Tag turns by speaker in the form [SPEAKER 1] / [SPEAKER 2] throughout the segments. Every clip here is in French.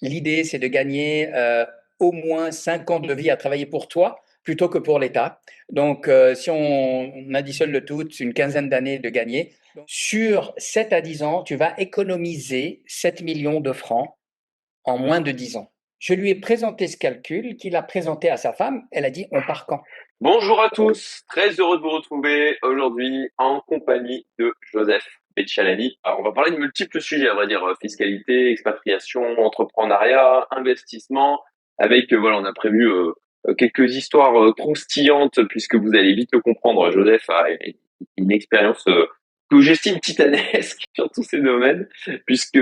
[SPEAKER 1] L'idée, c'est de gagner au moins 5 ans de vie à travailler pour toi plutôt que pour l'État. Donc, si on additionne le tout, c'est une quinzaine d'années de gagner. Sur 7 à 10 ans, tu vas économiser 7 millions de francs en moins de 10 ans. Je lui ai présenté ce calcul qu'il a présenté à sa femme. Elle a dit, on part quand?
[SPEAKER 2] Bonjour à tous, très heureux de vous retrouver aujourd'hui en compagnie de Joseph Beccialani. Alors, on va parler de multiples sujets, à vrai dire, fiscalité, expatriation, entrepreneuriat, investissement, avec, voilà, on a prévu quelques histoires croustillantes, puisque vous allez vite le comprendre, Joseph a une expérience que j'estime titanesque sur tous ces domaines, puisque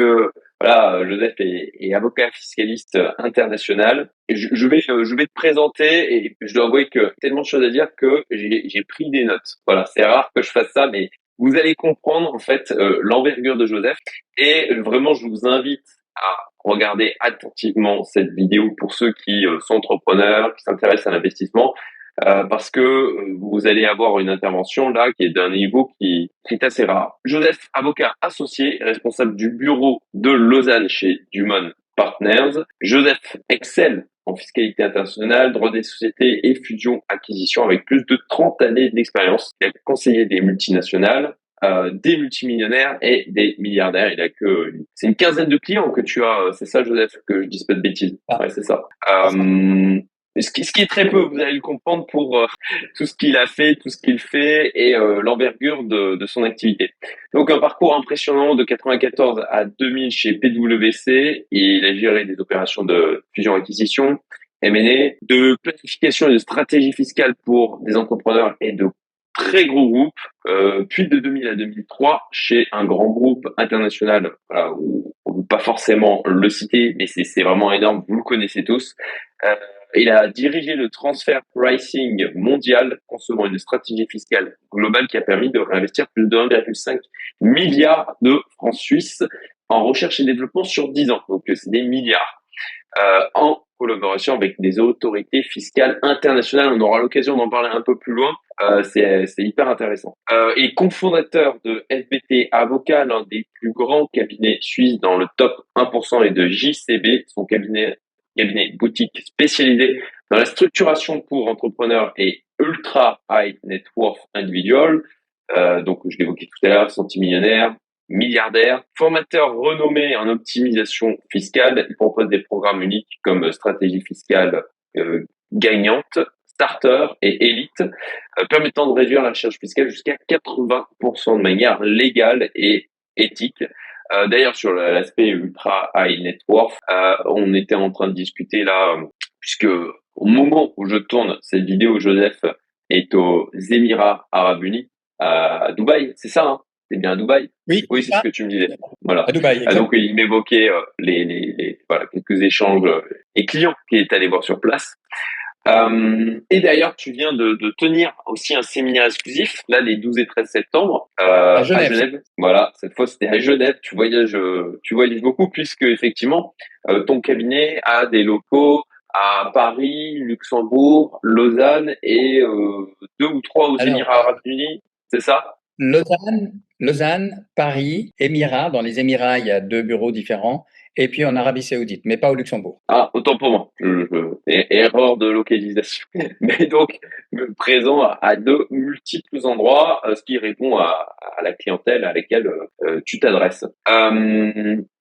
[SPEAKER 2] voilà, Joseph est avocat fiscaliste international. Et je vais te présenter et je dois avouer que tellement de choses à dire que j'ai pris des notes. Voilà, c'est rare que je fasse ça, mais vous allez comprendre en fait l'envergure de Joseph. Et vraiment, je vous invite à regarder attentivement cette vidéo pour ceux qui sont entrepreneurs, qui s'intéressent à l'investissement, parce que vous allez avoir une intervention là qui est d'un niveau qui est assez rare. Joseph, avocat associé, responsable du bureau de Lausanne chez Dumont Partners. Joseph excelle en fiscalité internationale, droit des sociétés et fusion-acquisition avec plus de 30 années d'expérience. Il a conseillé des multinationales, des multimillionnaires et des milliardaires. C'est une quinzaine de clients que tu as. C'est ça, Joseph, que je dise pas de bêtises.
[SPEAKER 1] Ah,
[SPEAKER 2] Ouais, c'est ça.
[SPEAKER 1] c'est ça.
[SPEAKER 2] Ce qui est très peu, vous allez le comprendre pour tout ce qu'il a fait, tout ce qu'il fait et l'envergure de son activité. Donc un parcours impressionnant de 94 à 2000 chez PwC. Il a géré des opérations de fusion-acquisition, M&A, de planification et de stratégie fiscale pour des entrepreneurs et de très gros groupes, puis de 2000 à 2003 chez un grand groupe international, voilà, où on ne peut pas forcément le citer, mais c'est vraiment énorme, vous le connaissez tous. Euh, il a dirigé le transfer pricing mondial, concevant une stratégie fiscale globale qui a permis de réinvestir plus de 1,5 milliard de francs suisses en recherche et développement sur 10 ans. Donc c'est des milliards. En collaboration avec des autorités fiscales internationales. On aura l'occasion d'en parler un peu plus loin. C'est hyper intéressant. Et cofondateur de FBT Avocat, l'un des plus grands cabinets suisses dans le top 1% et de JCB, son cabinet boutique spécialisé dans la structuration pour entrepreneurs et ultra high net worth individual. Donc, je l'évoquais tout à l'heure, centimillionnaire, milliardaire, formateur renommé en optimisation fiscale. Il propose des programmes uniques comme stratégie fiscale gagnante, starter et élite, permettant de réduire la charge fiscale jusqu'à 80% de manière légale et éthique. D'ailleurs, sur l'aspect ultra high net worth, on était en train de discuter là, puisque au moment où je tourne cette vidéo, Joseph est aux Émirats Arabes Unis, à Dubaï, c'est ça, hein? C'est bien à Dubaï?
[SPEAKER 1] Oui,
[SPEAKER 2] Oui,
[SPEAKER 1] c'est
[SPEAKER 2] c'est ce
[SPEAKER 1] ça.
[SPEAKER 2] que tu me disais. Voilà.
[SPEAKER 1] À Dubaï,
[SPEAKER 2] Donc
[SPEAKER 1] exact.
[SPEAKER 2] il m'évoquait voilà, quelques échanges et clients qui est allé voir sur place. Et d'ailleurs, tu viens de tenir aussi un séminaire exclusif, là, les 12 et 13 septembre,
[SPEAKER 1] À
[SPEAKER 2] à
[SPEAKER 1] Genève.
[SPEAKER 2] Genève. Voilà, cette fois, c'était à Genève. Tu voyages beaucoup puisque, effectivement, ton cabinet a des locaux à Paris, Luxembourg, Lausanne et deux ou trois aux
[SPEAKER 1] Alors,
[SPEAKER 2] Émirats Arabes Unis. C'est ça?
[SPEAKER 1] Lausanne, Paris, Émirats. Dans les Émirats, il y a 2 bureaux différents. Et puis en Arabie Saoudite, mais pas au Luxembourg.
[SPEAKER 2] Ah, autant pour moi. Erreur de localisation. Mais donc, présent à de multiples endroits, ce qui répond à la clientèle à laquelle tu t'adresses.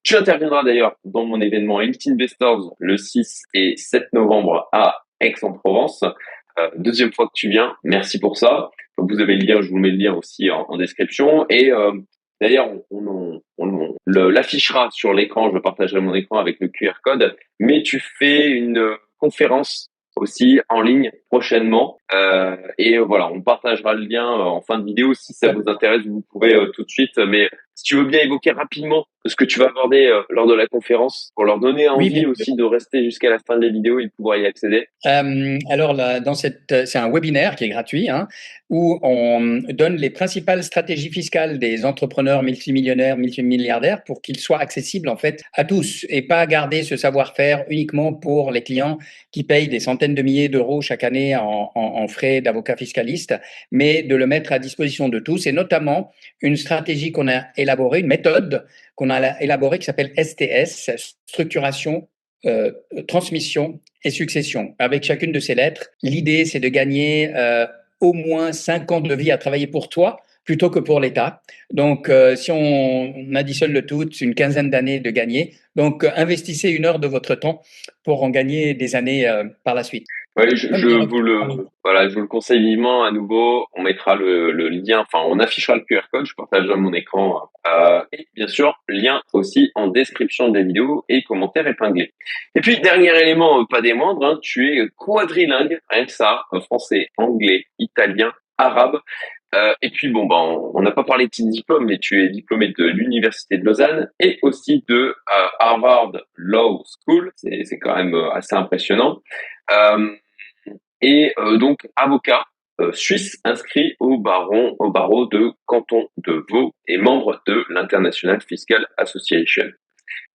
[SPEAKER 2] Tu interviendras d'ailleurs dans mon événement Elite Investors le 6 et 7 novembre à Aix-en-Provence. Deuxième fois que tu viens, merci pour ça. Vous avez le lien, je vous mets le lien aussi en description. Et d'ailleurs, l'affichera sur l'écran, je partagerai mon écran avec le QR code, mais tu fais une conférence aussi en ligne prochainement. Et voilà, on partagera le lien en fin de vidéo si ça vous intéresse, vous pouvez tout de suite. Mais si tu veux bien évoquer rapidement ce que tu vas aborder lors de la conférence, pour leur donner
[SPEAKER 1] Oui, bien
[SPEAKER 2] envie
[SPEAKER 1] sûr.
[SPEAKER 2] aussi de rester jusqu'à la fin de la vidéo et de pouvoir y accéder.
[SPEAKER 1] Alors là, c'est un webinaire qui est gratuit, hein, où on donne les principales stratégies fiscales des entrepreneurs multimillionnaires, multimilliardaires pour qu'ils soient accessibles en fait à tous et pas garder ce savoir-faire uniquement pour les clients qui payent des centaines de milliers d'euros chaque année en frais d'avocat fiscaliste, mais de le mettre à disposition de tous et notamment une stratégie qu'on a élaborée, une méthode qu'on a élaborée qui s'appelle STS, structuration transmission et succession. Avec chacune de ces lettres, l'idée, c'est de gagner au moins 5 ans de vie à travailler pour toi plutôt que pour l'État. Donc, si on additionne le tout, c'est une quinzaine d'années de gagner. Donc, investissez 1 heure de votre temps pour en gagner des années par la suite.
[SPEAKER 2] Oui,
[SPEAKER 1] Comme dire,
[SPEAKER 2] je vous le conseille vivement à nouveau. On mettra le lien, enfin, on affichera le QR code. Je partage dans mon écran. Et bien sûr, lien aussi en description de la vidéo et commentaires épinglés. Et puis, dernier élément, pas des moindres, hein, tu es quadrilingue, rien que ça, français, anglais, italien, arabe. Et puis bon, ben, on n'a pas parlé de tes diplômes, mais tu es diplômé de l'université de Lausanne et aussi de Harvard Law School. C'est quand même assez impressionnant. Euh, donc avocat suisse inscrit au barreau de canton de Vaud et membre de l'International Fiscal Association.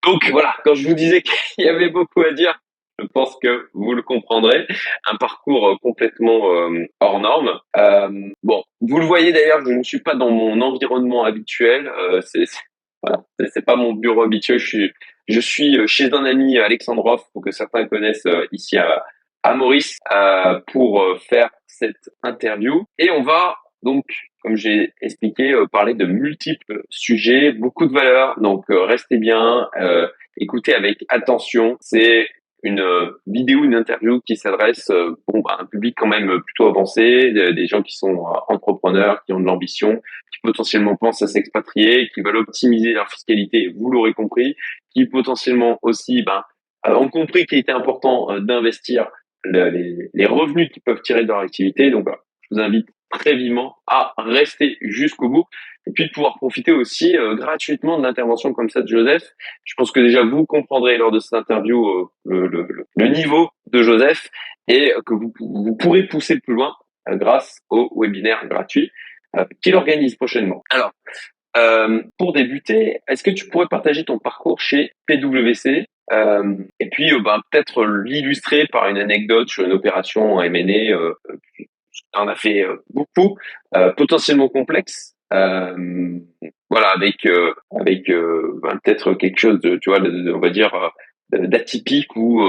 [SPEAKER 2] Donc voilà, quand je vous disais qu'il y avait beaucoup à dire, je pense que vous le comprendrez. Un parcours complètement hors norme. Bon, vous le voyez d'ailleurs, je ne suis pas dans mon environnement habituel. Voilà, c'est pas mon bureau habituel. Je suis chez un ami Alexandrov, pour que certains connaissent ici à Maurice, pour faire cette interview. Et on va donc, comme j'ai expliqué, parler de multiples sujets, beaucoup de valeurs. Donc, restez bien, écoutez avec attention. C'est une vidéo, une interview qui s'adresse à un public quand même plutôt avancé, des gens qui sont entrepreneurs, qui ont de l'ambition, qui potentiellement pensent à s'expatrier, qui veulent optimiser leur fiscalité, vous l'aurez compris, qui potentiellement aussi ont compris qu'il était important d'investir les revenus qu'ils peuvent tirer de leur activité. Donc voilà, je vous invite très vivement à rester jusqu'au bout et puis de pouvoir profiter aussi gratuitement de l'intervention comme ça de Joseph. Je pense que déjà vous comprendrez lors de cette interview le niveau de Joseph et que vous pourrez pousser plus loin grâce au webinaire gratuit qu'il organise prochainement. Alors, pour débuter, est-ce que tu pourrais partager ton parcours chez PwC et puis peut-être l'illustrer par une anecdote sur une opération M&A on a fait beaucoup, potentiellement complexe. Voilà, avec peut-être quelque chose de, tu vois, on va dire d'atypique ou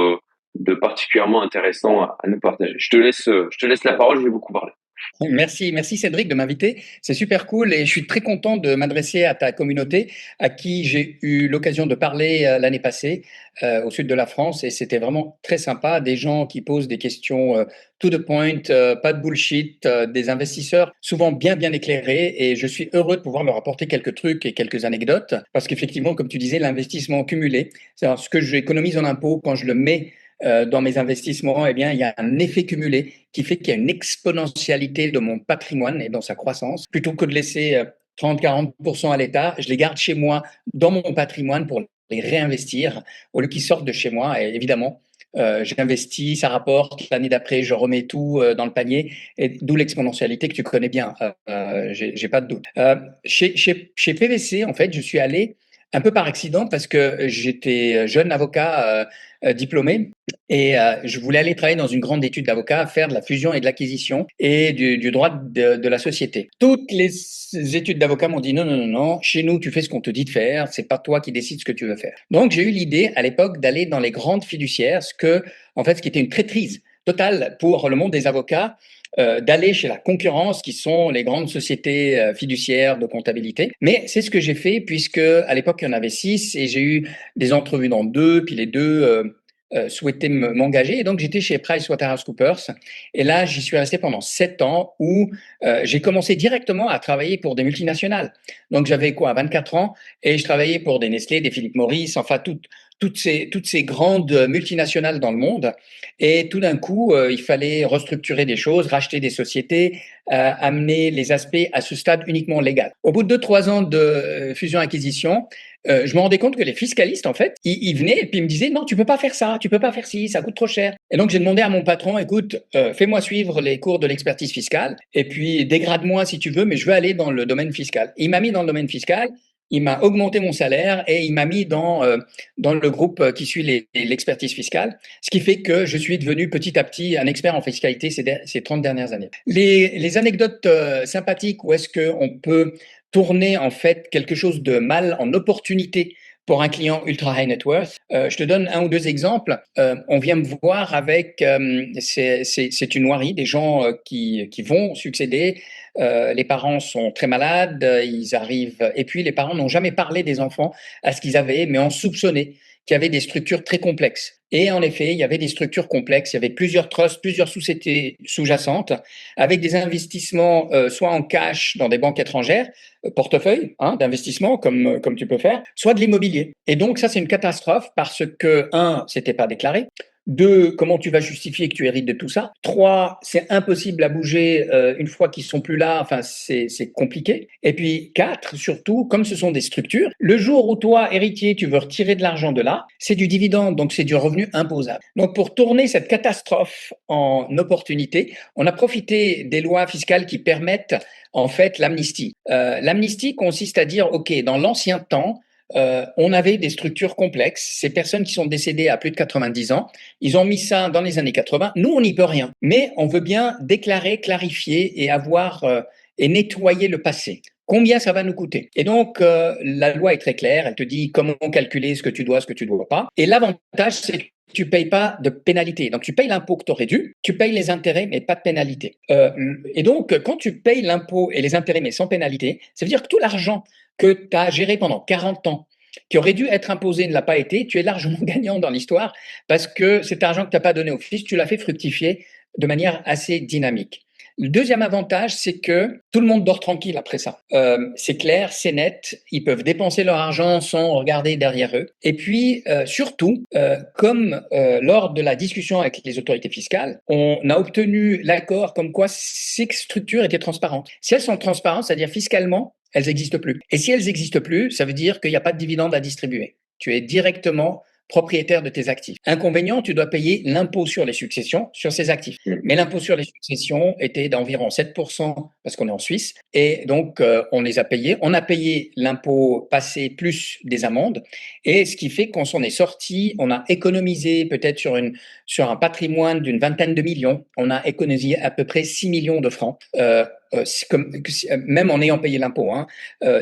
[SPEAKER 2] de particulièrement intéressant à nous partager. Je te laisse la parole. Je vais beaucoup parler.
[SPEAKER 1] Merci, merci Cédric de m'inviter. C'est super cool et je suis très content de m'adresser à ta communauté à qui j'ai eu l'occasion de parler l'année passée au sud de la France et c'était vraiment très sympa. Des gens qui posent des questions to the point, pas de bullshit, des investisseurs souvent bien éclairés et je suis heureux de pouvoir leur apporter quelques trucs et quelques anecdotes parce qu'effectivement, comme tu disais, l'investissement cumulé, c'est-à-dire ce que j'économise en impôts quand je le mets dans mes investissements, eh bien, il y a un effet cumulé qui fait qu'il y a une exponentialité de mon patrimoine et dans sa croissance. Plutôt que de laisser 30-40% à l'État, je les garde chez moi dans mon patrimoine pour les réinvestir au lieu qu'ils sortent de chez moi. Et évidemment, j'investis, ça rapporte. L'année d'après, je remets tout dans le panier, et d'où l'exponentialité que tu connais bien. J'ai pas de doute. Chez PwC, en fait, je suis allé un peu par accident parce que j'étais jeune avocat diplômé et je voulais aller travailler dans une grande étude d'avocat, faire de la fusion et de l'acquisition et du droit de la société. Toutes les études d'avocat m'ont dit non, chez nous tu fais ce qu'on te dit de faire, c'est pas toi qui décides ce que tu veux faire. Donc j'ai eu l'idée à l'époque d'aller dans les grandes fiduciaires, ce qui était une traîtrise totale pour le monde des avocats, d'aller chez la concurrence qui sont les grandes sociétés fiduciaires de comptabilité. Mais c'est ce que j'ai fait puisque à l'époque il y en avait 6 et j'ai eu des entrevues dans 2, puis les 2 souhaitaient m'engager. Et donc j'étais chez PricewaterhouseCoopers et là j'y suis resté pendant 7 ans où j'ai commencé directement à travailler pour des multinationales. Donc j'avais 24 ans et je travaillais pour des Nestlé, des Philip Morris, enfin toutes ces grandes multinationales dans le monde. Et tout d'un coup, il fallait restructurer des choses, racheter des sociétés, amener les aspects à ce stade uniquement légal. Au bout de 2-3 ans de fusion-acquisition, je me rendais compte que les fiscalistes, en fait, ils venaient et puis ils me disaient non, tu peux pas faire ça, tu peux pas faire ci, ça coûte trop cher. Et donc j'ai demandé à mon patron, écoute, fais-moi suivre les cours de l'expertise fiscale et puis dégrade-moi si tu veux, mais je veux aller dans le domaine fiscal. Et il m'a mis dans le domaine fiscal. Il m'a augmenté mon salaire et il m'a mis dans le groupe qui suit l'expertise fiscale, ce qui fait que je suis devenu petit à petit un expert en fiscalité ces 30 dernières années. Les anecdotes sympathiques où est-ce qu'on peut tourner en fait quelque chose de mal en opportunité pour un client ultra high net worth. Je te donne un ou deux exemples. On vient me voir avec, c'est une noirie, des gens qui vont succéder. Les parents sont très malades, ils arrivent, et puis les parents n'ont jamais parlé des enfants à ce qu'ils avaient, mais ont soupçonné qu'il y avait des structures très complexes. Et en effet, il y avait des structures complexes, il y avait plusieurs trusts, plusieurs sociétés sous-jacentes, avec des investissements soit en cash dans des banques étrangères, portefeuille d'investissement comme tu peux faire, soit de l'immobilier. Et donc ça, c'est une catastrophe parce que, un, c'était pas déclaré. Deux, comment tu vas justifier que tu hérites de tout ça? Trois, c'est impossible à bouger une fois qu'ils sont plus là. Enfin, c'est compliqué. Et puis quatre, surtout, comme ce sont des structures, le jour où toi, héritier, tu veux retirer de l'argent de là, c'est du dividende, donc c'est du revenu imposable. Donc pour tourner cette catastrophe en opportunité, on a profité des lois fiscales qui permettent en fait l'amnistie. L'amnistie consiste à dire, ok, dans l'ancien temps, on avait des structures complexes. Ces personnes qui sont décédées à plus de 90 ans, ils ont mis ça dans les années 80. Nous, on n'y peut rien. Mais on veut bien déclarer, clarifier et avoir et nettoyer le passé. Combien ça va nous coûter? Et donc, la loi est très claire. Elle te dit comment calculer ce que tu dois pas. Et l'avantage, c'est que tu payes pas de pénalité. Donc, tu payes l'impôt que tu aurais dû, tu payes les intérêts, mais pas de pénalité. Et donc, quand tu payes l'impôt et les intérêts, mais sans pénalité, ça veut dire que tout l'argent que tu as géré pendant 40 ans, qui aurait dû être imposé, ne l'a pas été, tu es largement gagnant dans l'histoire parce que cet argent que tu n'as pas donné au fils, tu l'as fait fructifier de manière assez dynamique. Le deuxième avantage, c'est que tout le monde dort tranquille après ça. C'est clair, c'est net, ils peuvent dépenser leur argent sans regarder derrière eux. Et puis, surtout, comme lors de la discussion avec les autorités fiscales, on a obtenu l'accord comme quoi ces structures étaient transparentes. Si elles sont transparentes, c'est-à-dire fiscalement, elles n'existent plus. Et si elles n'existent plus, ça veut dire qu'il n'y a pas de dividende à distribuer. Tu es directement propriétaire de tes actifs. Inconvénient, tu dois payer l'impôt sur les successions sur ces actifs. Mais l'impôt sur les successions était d'environ 7% parce qu'on est en Suisse. Et donc, on les a payés. On a payé l'impôt passé plus des amendes. Et ce qui fait qu'on s'en est sorti, on a économisé peut-être sur un patrimoine d'une vingtaine de millions. On a économisé à peu près 6 millions de francs. Même en ayant payé l'impôt,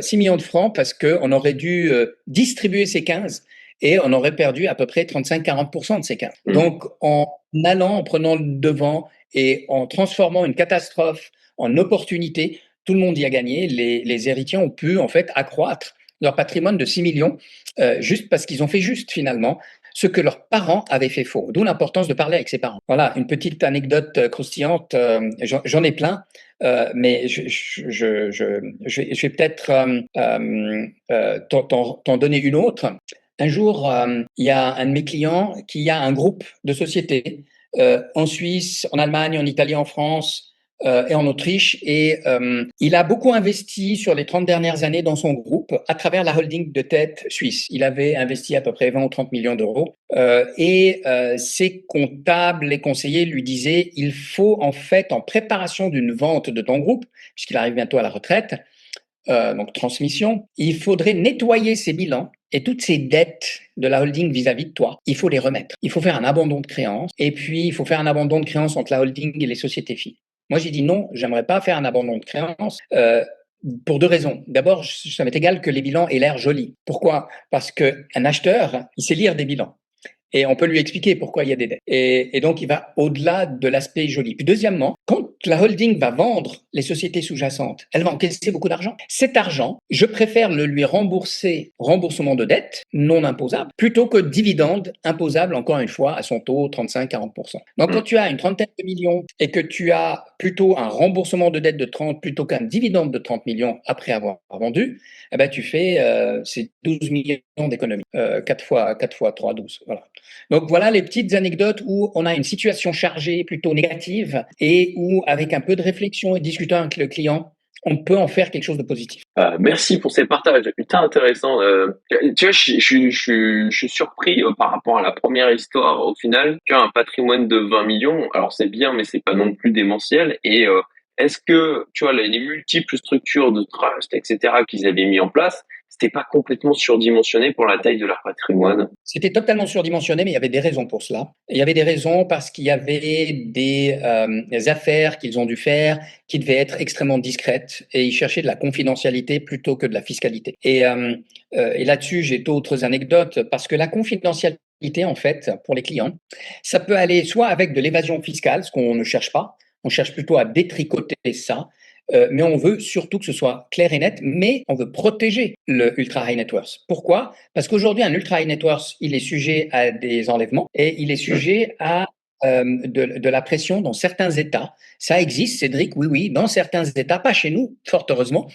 [SPEAKER 1] 6 millions de francs parce qu'on aurait dû distribuer ces 15 et on aurait perdu à peu près 35-40% de ces 15. Donc, en prenant le devant et en transformant une catastrophe en opportunité, tout le monde y a gagné. Les héritiers ont pu en fait accroître leur patrimoine de 6 millions juste parce qu'ils ont fait juste finalement ce que leurs parents avaient fait faux. D'où l'importance de parler avec ses parents. Voilà, une petite anecdote croustillante. J'en ai plein. Mais je vais peut-être t'en donner une autre. Un jour, il y a un de mes clients qui a un groupe de sociétés en Suisse, en Allemagne, en Italie, en France et en Autriche. Et il a beaucoup investi sur les 30 dernières années dans son groupe à travers la holding de tête suisse. Il avait investi à peu près 20 ou 30 millions d'euros. Et ses comptables, les conseillers lui disaient, il faut en fait, en préparation d'une vente de ton groupe, puisqu'il arrive bientôt à la retraite, donc transmission, il faudrait nettoyer ses bilans et toutes ces dettes de la holding vis-à-vis de toi, il faut les remettre. Il faut faire un abandon de créances et puis il faut faire un abandon de créances entre la holding et les sociétés filles. Moi, j'ai dit non, j'aimerais pas faire un abandon de créances. Pour deux raisons. D'abord, ça m'est égal que les bilans aient l'air jolis. Pourquoi? Parce qu'un acheteur, il sait lire des bilans. Et on peut lui expliquer pourquoi il y a des dettes. Et donc, il va au-delà de l'aspect joli. Puis deuxièmement, quand la holding va vendre les sociétés sous-jacentes, elle va encaisser beaucoup d'argent. Cet argent, je préfère le lui rembourser, remboursement de dette non imposable, plutôt que dividende imposable, encore une fois, à son taux 35-40%. Donc, quand tu as une trentaine de millions et que tu as plutôt un remboursement de dette de 30 plutôt qu'un dividende de 30 millions après avoir vendu, eh ben, tu fais ces 12 millions d'économies. 4 fois 3, 12. Voilà. Donc voilà les petites anecdotes où on a une situation chargée, plutôt négative, et où avec un peu de réflexion et discutant avec le client, on peut en faire quelque chose de positif.
[SPEAKER 2] Merci pour ces partages, putain intéressant. Tu vois, je suis surpris par rapport à la première histoire. Au final, tu as un patrimoine de 20 millions. Alors c'est bien, mais c'est pas non plus démentiel. Et est-ce que tu vois les multiples structures de trust, etc. qu'ils avaient mis en place, c'était pas complètement surdimensionné pour la taille de leur patrimoine?
[SPEAKER 1] C'était totalement surdimensionné, mais il y avait des raisons pour cela. Il y avait des raisons parce qu'il y avait des affaires qu'ils ont dû faire qui devaient être extrêmement discrètes et ils cherchaient de la confidentialité plutôt que de la fiscalité. Et là-dessus, j'ai d'autres anecdotes parce que la confidentialité, en fait, pour les clients, ça peut aller soit avec de l'évasion fiscale, ce qu'on ne cherche pas, on cherche plutôt à détricoter ça, mais on veut surtout que ce soit clair et net, mais on veut protéger le ultra high net worth. Pourquoi? Parce qu'aujourd'hui, un ultra high net worth, il est sujet à des enlèvements et il est sujet à de la pression dans certains États. Ça existe, Cédric, oui, oui, dans certains États, pas chez nous, fort heureusement,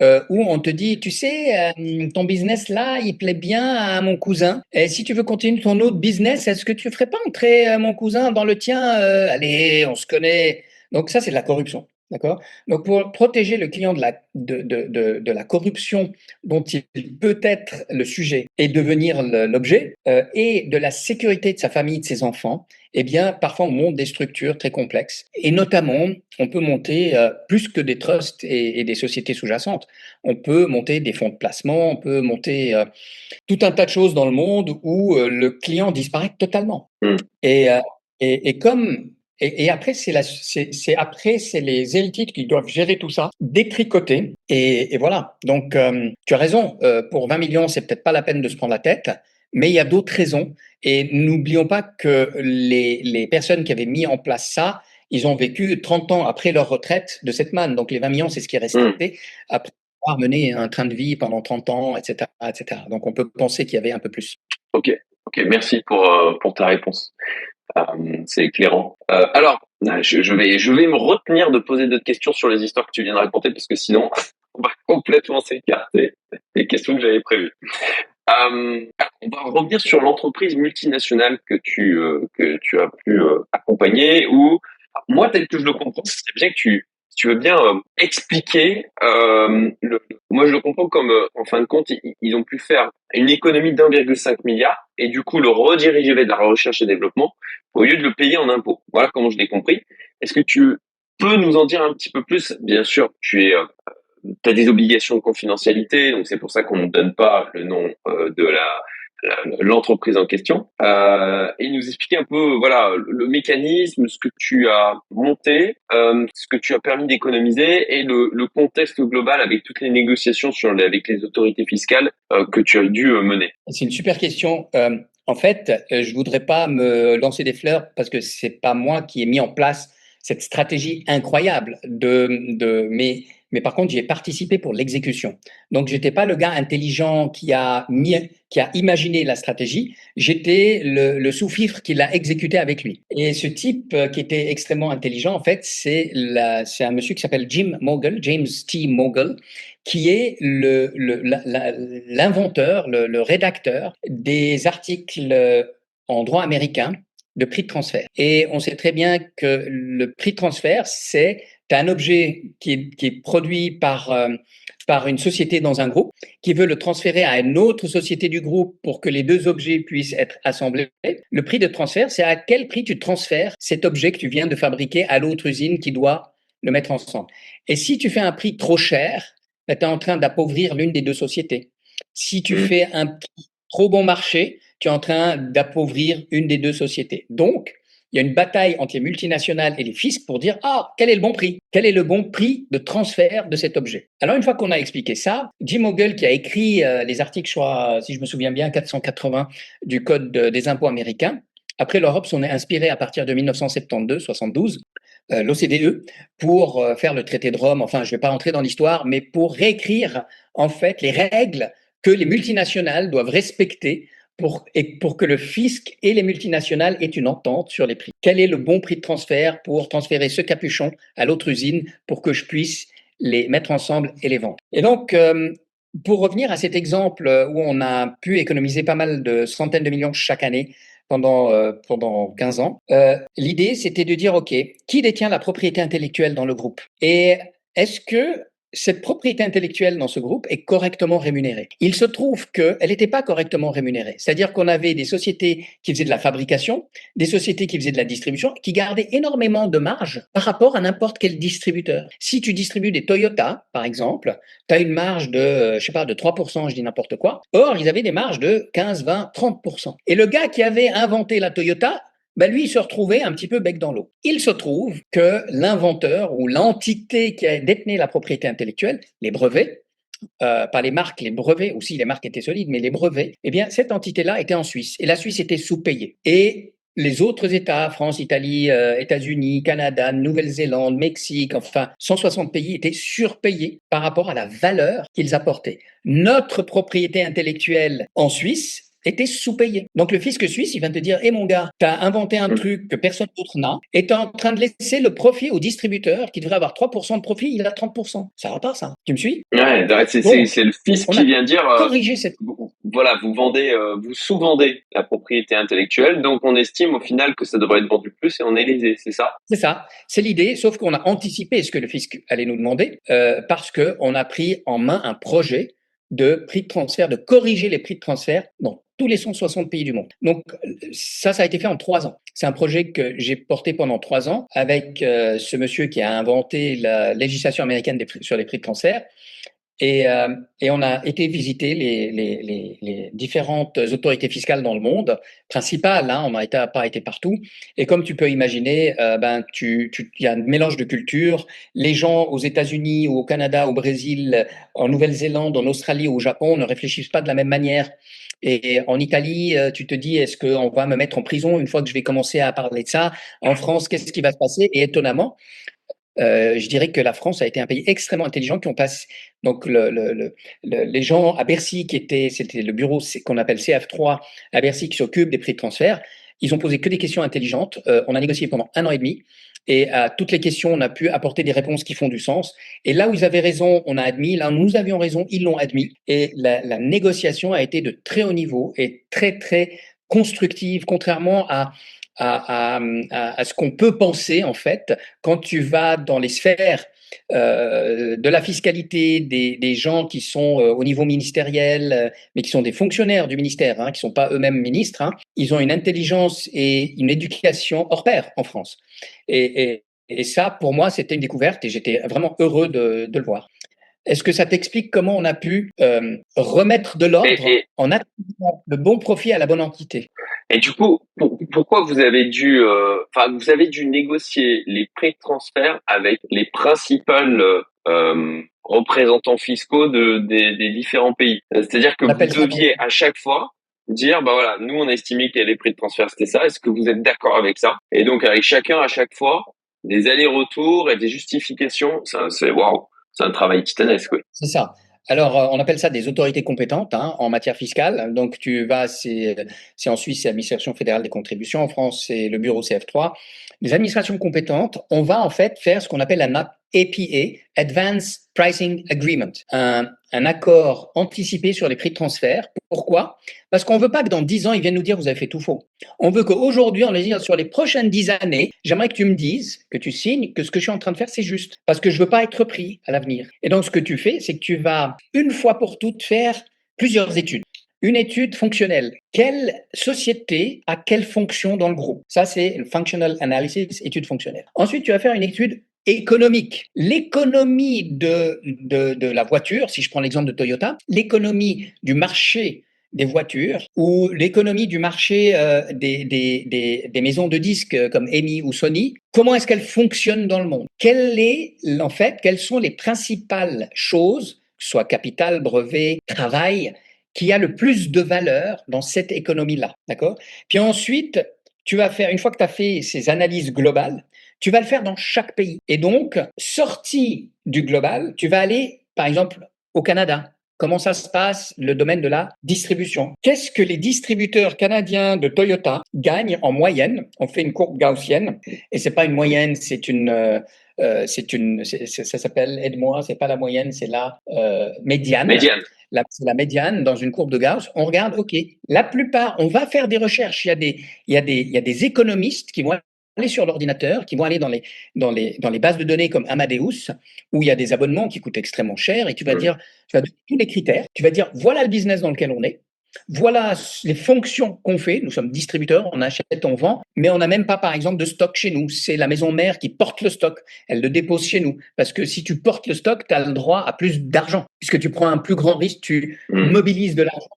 [SPEAKER 1] où on te dit, tu sais, ton business là, il plaît bien à mon cousin. Et si tu veux continuer ton autre business, est-ce que tu ne ferais pas entrer mon cousin dans le tien? Allez, on se connaît. Donc ça, c'est de la corruption. D'accord? Donc, pour protéger le client de la corruption dont il peut être le sujet et devenir l'objet, et de la sécurité de sa famille, de ses enfants, eh bien, parfois, on monte des structures très complexes. Et notamment, on peut monter plus que des trusts et des sociétés sous-jacentes. On peut monter des fonds de placement, on peut monter tout un tas de choses dans le monde où le client disparaît totalement.
[SPEAKER 2] Mmh.
[SPEAKER 1] Et, euh, et comme et après, après, c'est les héritiers qui doivent gérer tout ça, détricoter. Et voilà. Donc, tu as raison. Pour 20 millions, c'est peut-être pas la peine de se prendre la tête, mais il y a d'autres raisons. Et n'oublions pas que les personnes qui avaient mis en place ça, ils ont vécu 30 ans après leur retraite de cette manne. Donc, les 20 millions, c'est ce qui est
[SPEAKER 2] Mmh.
[SPEAKER 1] resté après avoir mené un train de vie pendant 30 ans, etc., etc. Donc, on peut penser qu'il y avait un peu plus.
[SPEAKER 2] Ok, ok, merci pour ta réponse. C'est éclairant. Alors, je vais me retenir de poser d'autres questions sur les histoires que tu viens de raconter parce que sinon, on va complètement s'écarter des questions que j'avais prévues. On va revenir sur l'entreprise multinationale que tu as pu accompagner. Ou moi, tel que je le comprends, c'est bien que si tu veux bien expliquer. Moi, je le comprends comme en fin de compte, ils ont pu faire une économie d'1,5 milliard et du coup le rediriger vers de la recherche et développement au lieu de le payer en impôts. Voilà comment je l'ai compris. Est-ce que tu peux nous en dire un petit peu plus? Bien sûr, tu as des obligations de confidentialité, donc c'est pour ça qu'on ne donne pas le nom de l'entreprise en question. Et nous expliquer un peu, voilà, le mécanisme, ce que tu as monté, ce que tu as permis d'économiser et le contexte global avec toutes les négociations avec les autorités fiscales que tu as dû mener.
[SPEAKER 1] C'est une super question. En fait, je voudrais pas me lancer des fleurs parce que c'est pas moi qui ai mis en place cette stratégie incroyable mais par contre, j'y ai participé pour l'exécution. Donc, j'étais pas le gars intelligent qui a imaginé la stratégie. J'étais le sous-fifre qui l'a exécuté avec lui. Et ce type qui était extrêmement intelligent, en fait, c'est un monsieur qui s'appelle James T. Mogul, qui est l'inventeur, le rédacteur des articles en droit américain de prix de transfert. Et on sait très bien que le prix de transfert, c'est un objet qui est produit par une société dans un groupe qui veut le transférer à une autre société du groupe pour que les deux objets puissent être assemblés. Le prix de transfert, c'est à quel prix tu transfères cet objet que tu viens de fabriquer à l'autre usine qui doit le mettre ensemble. Et si tu fais un prix trop cher, tu es en train d'appauvrir l'une des deux sociétés. Si tu fais un prix trop bon marché, tu es en train d'appauvrir une des deux sociétés. Donc, il y a une bataille entre les multinationales et les fiscs pour dire quel est le bon prix? Quel est le bon prix de transfert de cet objet? Alors, une fois qu'on a expliqué ça, Jim Ogle, qui a écrit les articles, je crois, si je me souviens bien, 480 du Code des impôts américains, après l'Europe s'en est inspirée à partir de 1972, l'OCDE, pour faire le traité de Rome. Enfin, je ne vais pas rentrer dans l'histoire, mais pour réécrire en fait les règles que les multinationales doivent respecter pour que le fisc et les multinationales aient une entente sur les prix. Quel est le bon prix de transfert pour transférer ce capuchon à l'autre usine pour que je puisse les mettre ensemble et les vendre? Et donc, pour revenir à cet exemple où on a pu économiser pas mal de centaines de millions chaque année pendant 15 ans, l'idée, c'était de dire, OK, qui détient la propriété intellectuelle dans le groupe? Et est-ce que cette propriété intellectuelle dans ce groupe est correctement rémunérée. Il se trouve qu'elle n'était pas correctement rémunérée. C'est-à-dire qu'on avait des sociétés qui faisaient de la fabrication, des sociétés qui faisaient de la distribution, qui gardaient énormément de marge par rapport à n'importe quel distributeur. Si tu distribues des Toyota, par exemple, tu as une marge de, je sais pas, de 3%, je dis n'importe quoi. Or, ils avaient des marges de 15, 20, 30%. Et le gars qui avait inventé la Toyota, ben lui, il se retrouvait un petit peu bec dans l'eau. Il se trouve que l'inventeur ou l'entité qui a détenu la propriété intellectuelle, les brevets, pas les marques, les brevets, aussi les marques étaient solides, mais les brevets, eh bien, cette entité-là était en Suisse. Et la Suisse était sous-payée. Et les autres États, France, Italie, États-Unis, Canada, Nouvelle-Zélande, Mexique, enfin 160 pays étaient surpayés par rapport à la valeur qu'ils apportaient. Notre propriété intellectuelle en Suisse était sous-payé. Donc le fisc suisse, il va te dire, hé mon gars, tu as inventé un truc que personne d'autre n'a, et tu es en train de laisser le profit au distributeur qui devrait avoir 3% de profit, il a 30%. Ça va pas, ça. Tu me suis?
[SPEAKER 2] Ouais, c'est le fisc
[SPEAKER 1] On
[SPEAKER 2] qui
[SPEAKER 1] a
[SPEAKER 2] vient dire,
[SPEAKER 1] corrigé cette...
[SPEAKER 2] voilà, vous vendez, vous sous-vendez la propriété intellectuelle, donc on estime au final que ça devrait être vendu plus et on est lésé, c'est ça?
[SPEAKER 1] C'est ça, c'est l'idée, sauf qu'on a anticipé ce que le fisc allait nous demander, parce qu'on a pris en main un projet de prix de transfert, de corriger les prix de transfert dans tous les 160 pays du monde. Donc ça a été fait en 3 ans. C'est un projet que j'ai porté pendant 3 ans avec ce monsieur qui a inventé la législation américaine sur les prix de transfert. Et on a été visiter les différentes autorités fiscales dans le monde, principales, hein, on n'a pas été partout. Et comme tu peux imaginer, il y a un mélange de cultures. Les gens aux États-Unis ou au Canada, au Brésil, en Nouvelle-Zélande, en Australie ou au Japon ne réfléchissent pas de la même manière. Et en Italie, tu te dis, est-ce qu'on va me mettre en prison une fois que je vais commencer à parler de ça? En France, qu'est-ce qui va se passer? Et étonnamment, je dirais que la France a été un pays extrêmement intelligent qui ont passé donc les gens à Bercy c'était le bureau qu'on appelle CF3 à Bercy qui s'occupe des prix de transfert. Ils ont posé que des questions intelligentes. On a négocié pendant 1 an et demi et à toutes les questions, on a pu apporter des réponses qui font du sens. Et là où ils avaient raison, on a admis. Là où nous avions raison, ils l'ont admis. Et la négociation a été de très haut niveau et très, très constructive, contrairement à ce qu'on peut penser, en fait, quand tu vas dans les sphères de la fiscalité des gens qui sont au niveau ministériel, mais qui sont des fonctionnaires du ministère, hein, qui ne sont pas eux-mêmes ministres, hein, ils ont une intelligence et une éducation hors pair en France. Et ça, pour moi, c'était une découverte et j'étais vraiment heureux de le voir. Est-ce que ça t'explique comment on a pu remettre de l'ordre en attribuant le bon profit à la bonne entité?
[SPEAKER 2] Et du coup, pourquoi vous avez dû, vous avez dû négocier les prix de transfert avec les principaux représentants fiscaux des différents pays. C'est-à-dire que
[SPEAKER 1] On
[SPEAKER 2] vous
[SPEAKER 1] appelle ça
[SPEAKER 2] deviez à chaque fois dire, bah voilà, nous on a estimé que les prix de transfert c'était ça. Est-ce que vous êtes d'accord avec ça? Et donc avec chacun à chaque fois des allers-retours et des justifications. C'est waouh, c'est un travail titanesque. Oui.
[SPEAKER 1] C'est ça. Alors, on appelle ça des autorités compétentes hein, en matière fiscale. Donc, c'est en Suisse, c'est l'administration fédérale des contributions. En France, c'est le bureau CF3. Les administrations compétentes, on va en fait faire ce qu'on appelle un APA, Advanced Pricing Agreement, un accord anticipé sur les prix de transfert. Pourquoi? Parce qu'on ne veut pas que dans 10 ans, ils viennent nous dire vous avez fait tout faux. On veut qu'aujourd'hui, on les dise sur les prochaines 10 années, j'aimerais que tu me dises, que tu signes, que ce que je suis en train de faire, c'est juste. Parce que je ne veux pas être pris à l'avenir. Et donc, ce que tu fais, c'est que tu vas, une fois pour toutes, faire plusieurs études. Une étude fonctionnelle. Quelle société a quelle fonction dans le groupe? Ça, c'est le functional analysis, étude fonctionnelle. Ensuite, tu vas faire une étude économique. L'économie de la voiture, si je prends l'exemple de Toyota, l'économie du marché des voitures ou l'économie du marché des maisons de disques comme EMI ou Sony, comment est-ce qu'elle fonctionne dans le monde? Quelles sont les principales choses, que ce soit capital, brevet, travail, qui a le plus de valeur dans cette économie-là, d'accord? Puis ensuite, tu vas faire, une fois que tu as fait ces analyses globales, tu vas le faire dans chaque pays. Et donc, sorti du global, tu vas aller, par exemple, au Canada. Comment ça se passe, le domaine de la distribution? Qu'est-ce que les distributeurs canadiens de Toyota gagnent en moyenne? On fait une courbe gaussienne, et c'est pas une moyenne, ça s'appelle, aide-moi, c'est pas la moyenne, c'est la médiane.
[SPEAKER 2] Médiane.
[SPEAKER 1] C'est la médiane dans une courbe de Gauss. On regarde, ok, la plupart, on va faire des recherches. Il y a des économistes qui vont aller sur l'ordinateur, qui vont aller dans les bases de données comme Amadeus, où il y a des abonnements qui coûtent extrêmement cher, et tu vas donner tous les critères, tu vas dire voilà le business dans lequel on est, voilà les fonctions qu'on fait. Nous sommes distributeurs, on achète, on vend, mais on n'a même pas, par exemple, de stock chez nous. C'est la maison mère qui porte le stock. Elle le dépose chez nous. Parce que si tu portes le stock, tu as le droit à plus d'argent. Puisque tu prends un plus grand risque, tu mobilises de l'argent.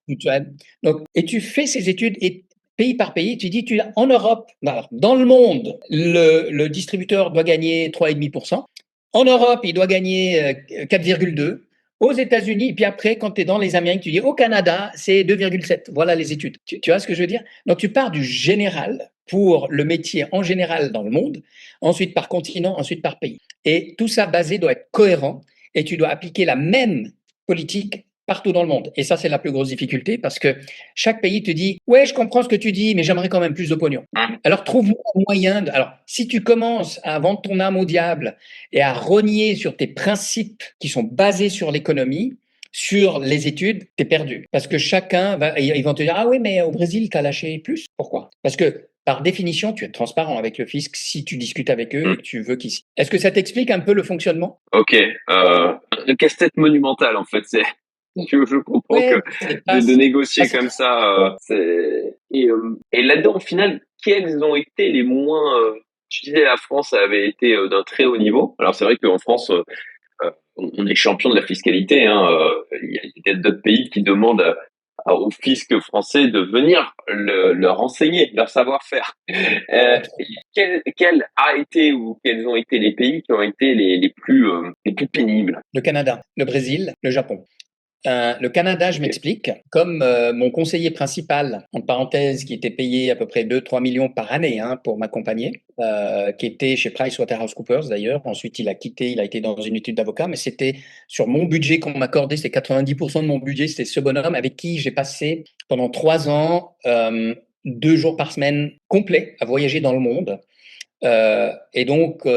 [SPEAKER 1] Donc, et tu fais ces études et pays par pays, tu dis, en Europe, dans le monde, le distributeur doit gagner 3,5%. En Europe, il doit gagner 4,2%. Aux États-Unis, puis après, quand tu es dans les Amériques, tu dis au Canada, c'est 2,7. Voilà les études. Tu vois ce que je veux dire? Donc, tu pars du général pour le métier en général dans le monde, ensuite par continent, ensuite par pays. Et tout ça basé doit être cohérent et tu dois appliquer la même politique partout dans le monde. Et ça, c'est la plus grosse difficulté parce que chaque pays te dit « Ouais, je comprends ce que tu dis, mais j'aimerais quand même plus de pognon. » Alors, trouve-moi un moyen. Alors, si tu commences à vendre ton âme au diable et à rogner sur tes principes qui sont basés sur l'économie, sur les études, t'es perdu. Parce que ils vont te dire « Ah oui, mais au Brésil, t'as lâché plus. » Pourquoi? Parce que par définition, tu es transparent avec le fisc si tu discutes avec eux et que tu veux qu'ils... Est-ce que ça t'explique un peu le fonctionnement?
[SPEAKER 2] Ok, un casse-tête monumental en fait. Je comprends que de négocier comme ça, et là-dedans, au final, quels ont été les moins... tu disais la France avait été d'un très haut niveau. Alors c'est vrai qu'en France, on est champion de la fiscalité. Hein, il y a peut-être d'autres pays qui demandent au fisc français de venir leur enseigner, leur savoir-faire. Quel a été ou quels ont été les pays qui ont été les plus pénibles?
[SPEAKER 1] Le Canada, le Brésil, le Japon. Le Canada, je m'explique. Comme mon conseiller principal, en parenthèse, qui était payé à peu près 2-3 millions par année pour m'accompagner, qui était chez PricewaterhouseCoopers d'ailleurs. Ensuite, il a quitté, il a été dans une étude d'avocat, mais c'était sur mon budget qu'on m'accordait, c'était 90% de mon budget, c'était ce bonhomme avec qui j'ai passé pendant 3 ans, 2 jours par semaine complets à voyager dans le monde. Et donc,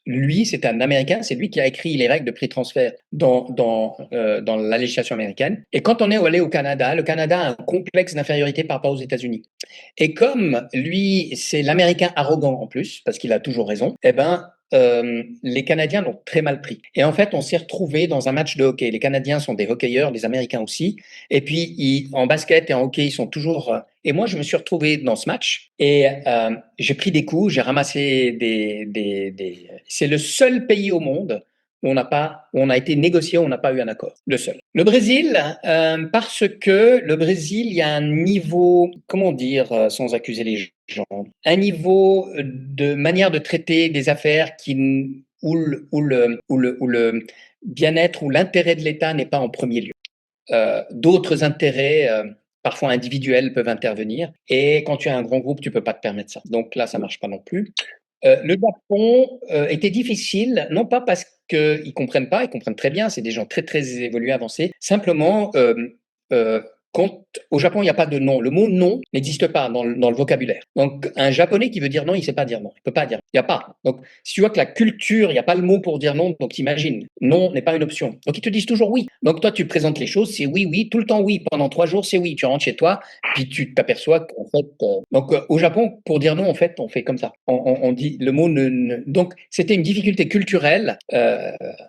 [SPEAKER 1] lui, c'est un Américain, c'est lui qui a écrit les règles de prix transfert dans la législation américaine. Et quand on est allé au Canada, le Canada a un complexe d'infériorité par rapport aux États-Unis. Et comme lui, c'est l'Américain arrogant en plus, parce qu'il a toujours raison, eh ben, les Canadiens l'ont très mal pris. Et en fait, on s'est retrouvé dans un match de hockey. Les Canadiens sont des hockeyeurs, les Américains aussi. Et puis, en basket et en hockey, ils sont toujours... Et moi, je me suis retrouvé dans ce match et j'ai pris des coups, j'ai ramassé des... C'est le seul pays au monde où on a été négocié, où on n'a pas eu un accord. Le seul. Le Brésil, parce que le Brésil, il y a un niveau, comment dire, sans accuser les gens, un niveau de manière de traiter des affaires où le bien-être ou l'intérêt de l'État n'est pas en premier lieu. D'autres intérêts parfois individuels peuvent intervenir. Et quand tu as un grand groupe, tu peux pas te permettre ça. Donc là, ça marche pas non plus. Le Japon était difficile, non pas parce qu'ils comprennent pas, ils comprennent très bien, c'est des gens très très évolués, avancés. Simplement, quand au Japon, il n'y a pas de non. Le mot non n'existe pas dans le vocabulaire. Donc, un Japonais qui veut dire non, il ne sait pas dire non. Il ne peut pas dire. Il n'y a pas. Donc, si tu vois que la culture, il n'y a pas le mot pour dire non, donc t'imagines, non n'est pas une option. Donc, ils te disent toujours oui. Donc, toi, tu présentes les choses, c'est oui, oui, tout le temps oui. Pendant 3 jours, c'est oui. Tu rentres chez toi, puis tu t'aperçois qu'en fait... Donc, au Japon, pour dire non, en fait, on fait comme ça. On dit le mot Donc, c'était une difficulté culturelle.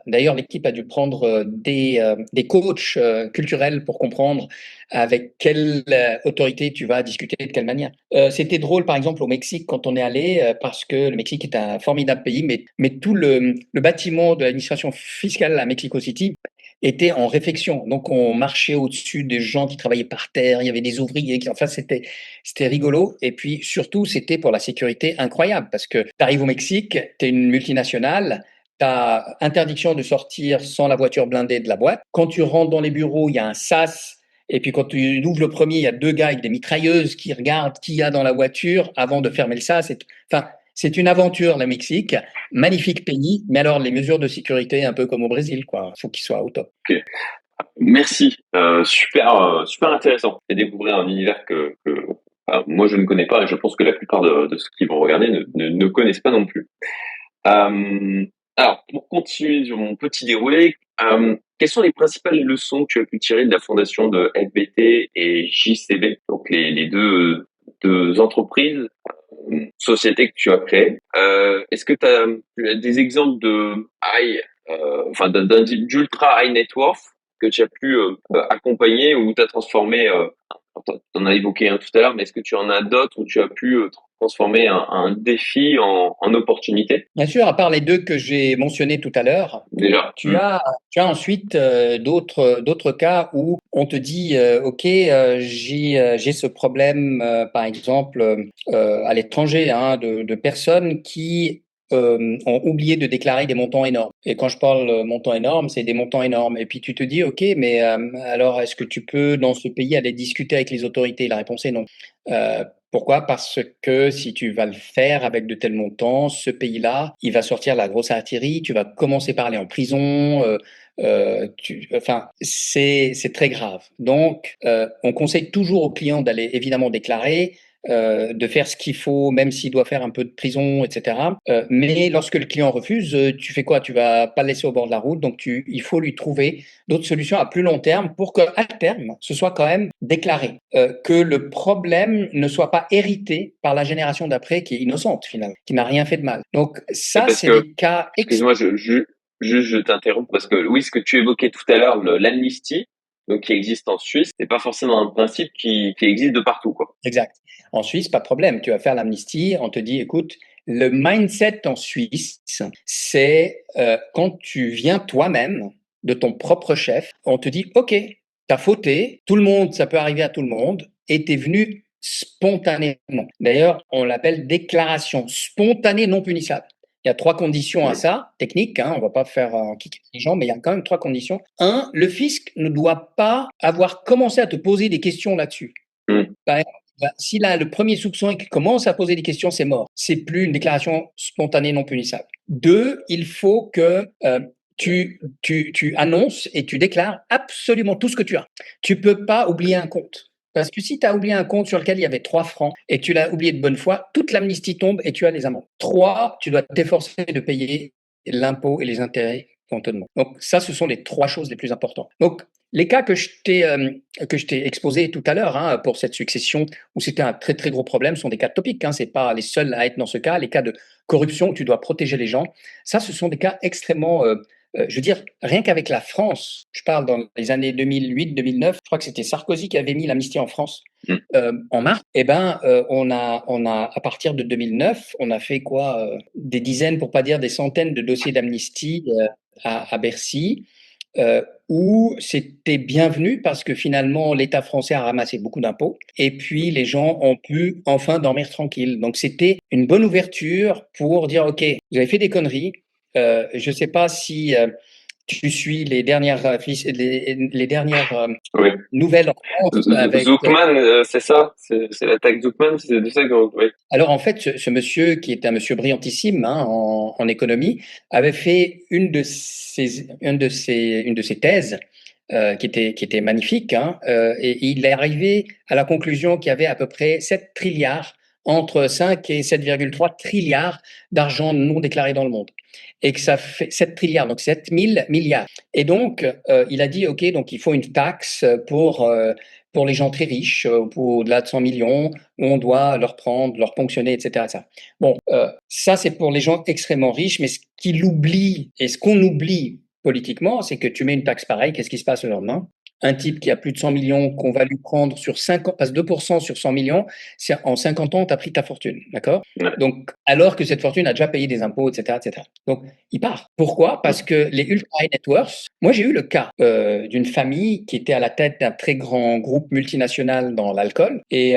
[SPEAKER 1] D'ailleurs, l'équipe a dû prendre des coachs culturels pour comprendre avec quelle autorité tu vas discuter, de quelle manière. C'était drôle, par exemple, au Mexique, quand on est allé, parce que le Mexique est un formidable pays, mais tout le bâtiment de l'administration fiscale à Mexico City était en réflexion. Donc, on marchait au-dessus des gens qui travaillaient par terre, il y avait des ouvriers, enfin, c'était rigolo. Et puis, surtout, c'était pour la sécurité incroyable, parce que tu arrives au Mexique, tu es une multinationale, tu as interdiction de sortir sans la voiture blindée de la boîte. Quand tu rentres dans les bureaux, il y a un sas. Et puis quand tu ouvres le premier, il y a 2 gars avec des mitrailleuses qui regardent qui y a dans la voiture avant de fermer le sas. Enfin, c'est une aventure, le Mexique. Magnifique pays, mais alors les mesures de sécurité, un peu comme au Brésil, quoi. Il faut qu'ils soient au top.
[SPEAKER 2] Okay. Merci, super intéressant. Et découvrir un univers que moi je ne connais pas, et je pense que la plupart de ceux qui vont regarder ne connaissent pas non plus. Alors, pour continuer sur mon petit déroulé, quelles sont les principales leçons que tu as pu tirer de la fondation de FBT et JCB, donc les deux entreprises sociétés que tu as créées. Est-ce que tu as des exemples de d'ultra high net worth que tu as pu accompagner ou tu as transformé t'en as évoqué un tout à l'heure, mais est-ce que tu en as d'autres où tu as pu transformer un défi en opportunité?
[SPEAKER 1] Bien sûr, à part les deux que j'ai mentionnés tout à l'heure,
[SPEAKER 2] Déjà.
[SPEAKER 1] tu as ensuite d'autres cas où on te dit, OK, j'ai ce problème, par exemple, à l'étranger, hein, de personnes qui ont oublié de déclarer des montants énormes. Et quand je parle montants énormes, c'est des montants énormes. Et puis tu te dis, OK, mais alors est-ce que tu peux, dans ce pays, aller discuter avec les autorités? La réponse est non. Euh, Pourquoi? Parce que si tu vas le faire avec de tels montants, ce pays-là, il va sortir la grosse artillerie, tu vas commencer par aller en prison, enfin, c'est très grave. Donc, on conseille toujours aux clients d'aller évidemment déclarer, de faire ce qu'il faut, même s'il doit faire un peu de prison, etc. Mais lorsque le client refuse, tu fais quoi? Tu vas pas le laisser au bord de la route, donc il faut lui trouver d'autres solutions à plus long terme pour qu'à terme, ce soit quand même déclaré, que le problème ne soit pas hérité par la génération d'après qui est innocente finalement, qui n'a rien fait de mal. Donc ça,
[SPEAKER 2] Parce
[SPEAKER 1] c'est
[SPEAKER 2] que,
[SPEAKER 1] des cas
[SPEAKER 2] excuse-moi, je t'interromps parce que oui, ce que tu évoquais tout à l'heure, l'amnistie, donc qui existe en Suisse, c'est pas forcément un principe qui existe de partout, quoi.
[SPEAKER 1] exact. En Suisse, pas de problème. Tu vas faire l'amnistie, on te dit, écoute, le mindset en Suisse, c'est quand tu viens toi-même de ton propre chef, on te dit, OK, t'as fauté, tout le monde, ça peut arriver à tout le monde, et t'es venu spontanément. D'ailleurs, on l'appelle déclaration spontanée non punissable. Il y a trois conditions à ça, techniques, hein, on va pas faire kicker les gens, mais il y a quand même trois conditions. Un, le fisc ne doit pas avoir commencé à te poser des questions là-dessus.
[SPEAKER 2] Mm.
[SPEAKER 1] Par exemple, s'il a le premier soupçon et qu'il commence à poser des questions, c'est mort. C'est plus une déclaration spontanée non punissable. Deux, il faut que tu annonces et tu déclares absolument tout ce que tu as. Tu peux pas oublier un compte. Parce que si tu as oublié un compte sur lequel il y avait 3 francs et que tu l'as oublié de bonne foi, toute l'amnistie tombe et tu as les amendes. Trois, tu dois t'efforcer de payer l'impôt et les intérêts qu'on te demande. Donc ça, ce sont les trois choses les plus importantes. Donc les cas que je t'ai exposés tout à l'heure, hein, pour cette succession où c'était un très très gros problème sont des cas topiques. Hein, c'est pas les seuls à être dans ce cas. Les cas de corruption où tu dois protéger les gens, ça, ce sont des cas extrêmement je veux dire, rien qu'avec la France, je parle dans les années 2008-2009, je crois que c'était Sarkozy qui avait mis l'amnistie en France
[SPEAKER 2] Mm.
[SPEAKER 1] en mars. Eh ben, à partir de 2009, on a fait quoi des dizaines, pour pas dire des centaines de dossiers d'amnistie à Bercy, où c'était bienvenu parce que finalement l'État français a ramassé beaucoup d'impôts et puis les gens ont pu enfin dormir tranquille. Donc c'était une bonne ouverture pour dire ok, vous avez fait des conneries. Je ne sais pas si tu suis les dernières les dernières
[SPEAKER 2] Oui.
[SPEAKER 1] nouvelles en France avec.
[SPEAKER 2] Zoukman, c'est ça? C'est l'attaque Zoukman? C'est de ça que, oui.
[SPEAKER 1] Alors en fait, ce monsieur qui est un monsieur brillantissime hein, en économie avait fait une de ses thèses qui était magnifique hein, et il est arrivé à la conclusion qu'il y avait à peu près 7 trilliards entre 5 et 7,3 trilliards d'argent non déclaré dans le monde et que ça fait 7 trilliards, donc 7 000 milliards. Et donc, il a dit, OK, donc il faut une taxe pour les gens très riches, pour au-delà de 100 millions, on doit leur prendre, leur ponctionner, etc. Ça. Bon, ça c'est pour les gens extrêmement riches, mais ce qu'il oublie et ce qu'on oublie politiquement, c'est que tu mets une taxe pareille, qu'est-ce qui se passe le lendemain? Un type qui a plus de 100 millions qu'on va lui prendre sur 5 ans, passe 2% sur 100 millions, c'est en 50 ans, tu as pris ta fortune, d'accord?
[SPEAKER 2] Ouais.
[SPEAKER 1] Donc, alors que cette fortune a déjà payé des impôts, etc., etc. Donc, il part. Pourquoi? Parce que les ultra high net worth, moi j'ai eu le cas d'une famille qui était à la tête d'un très grand groupe multinational dans l'alcool et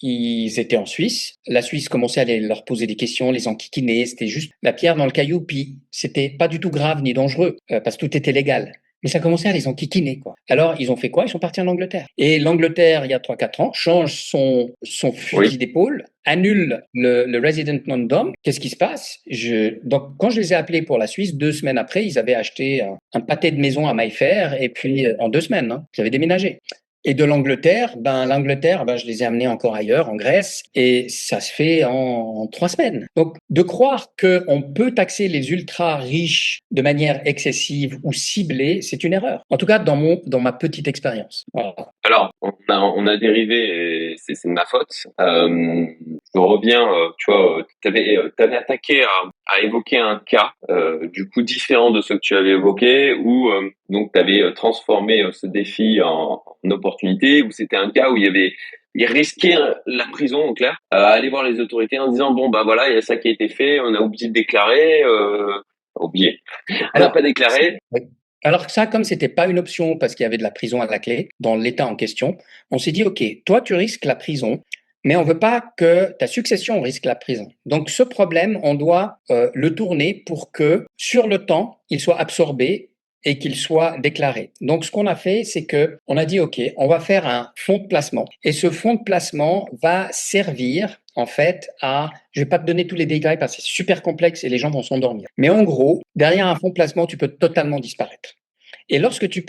[SPEAKER 1] ils étaient en Suisse. La Suisse commençait à leur poser des questions, les enquiquiner. C'était juste la pierre dans le caillou. Puis c'était pas du tout grave ni dangereux parce que tout était légal. Mais ça commençait à les enquiquiner, quoi. Alors, ils ont fait quoi? Ils sont partis en Angleterre. Et l'Angleterre, il y a 3-4 ans, change son
[SPEAKER 2] Oui.
[SPEAKER 1] fusil d'épaule, annule le resident non-dom. Qu'est-ce qui se passe? Donc, quand je les ai appelés pour la Suisse, 2 semaines après, ils avaient acheté un pâté de maison à Maillefert. Et puis, en 2 semaines, hein, ils avaient déménagé. Et de l'Angleterre, je les ai amenés encore ailleurs, en Grèce, et ça se fait en 3 semaines. Donc, de croire qu'on peut taxer les ultra riches de manière excessive ou ciblée, c'est une erreur. En tout cas, dans ma petite expérience. Voilà.
[SPEAKER 2] Alors, on a dérivé, et c'est de ma faute. je reviens, tu vois, t'avais attaqué à évoquer un cas, du coup différent de ce que tu avais évoqué, où donc t'avais transformé ce défi en opportunité, où c'était un cas où il risquait la prison, en clair, aller voir les autorités en disant bon bah voilà, il y a ça qui a été fait, on a oublié de déclarer, oublié, on n'a
[SPEAKER 1] Alors,
[SPEAKER 2] pas déclaré.
[SPEAKER 1] oui. Alors que ça, comme c'était pas une option parce qu'il y avait de la prison à la clé dans l'État en question, on s'est dit, OK, toi, tu risques la prison, mais on veut pas que ta succession risque la prison. Donc, ce problème, on doit le tourner pour que, sur le temps, il soit absorbé et qu'il soit déclaré. Donc, ce qu'on a fait, c'est que on a dit, OK, on va faire un fonds de placement. Et ce fonds de placement va servir, en fait, à, je vais pas te donner tous les détails parce que c'est super complexe et les gens vont s'endormir. Mais en gros, derrière un fonds de placement, tu peux totalement disparaître. Et lorsque tu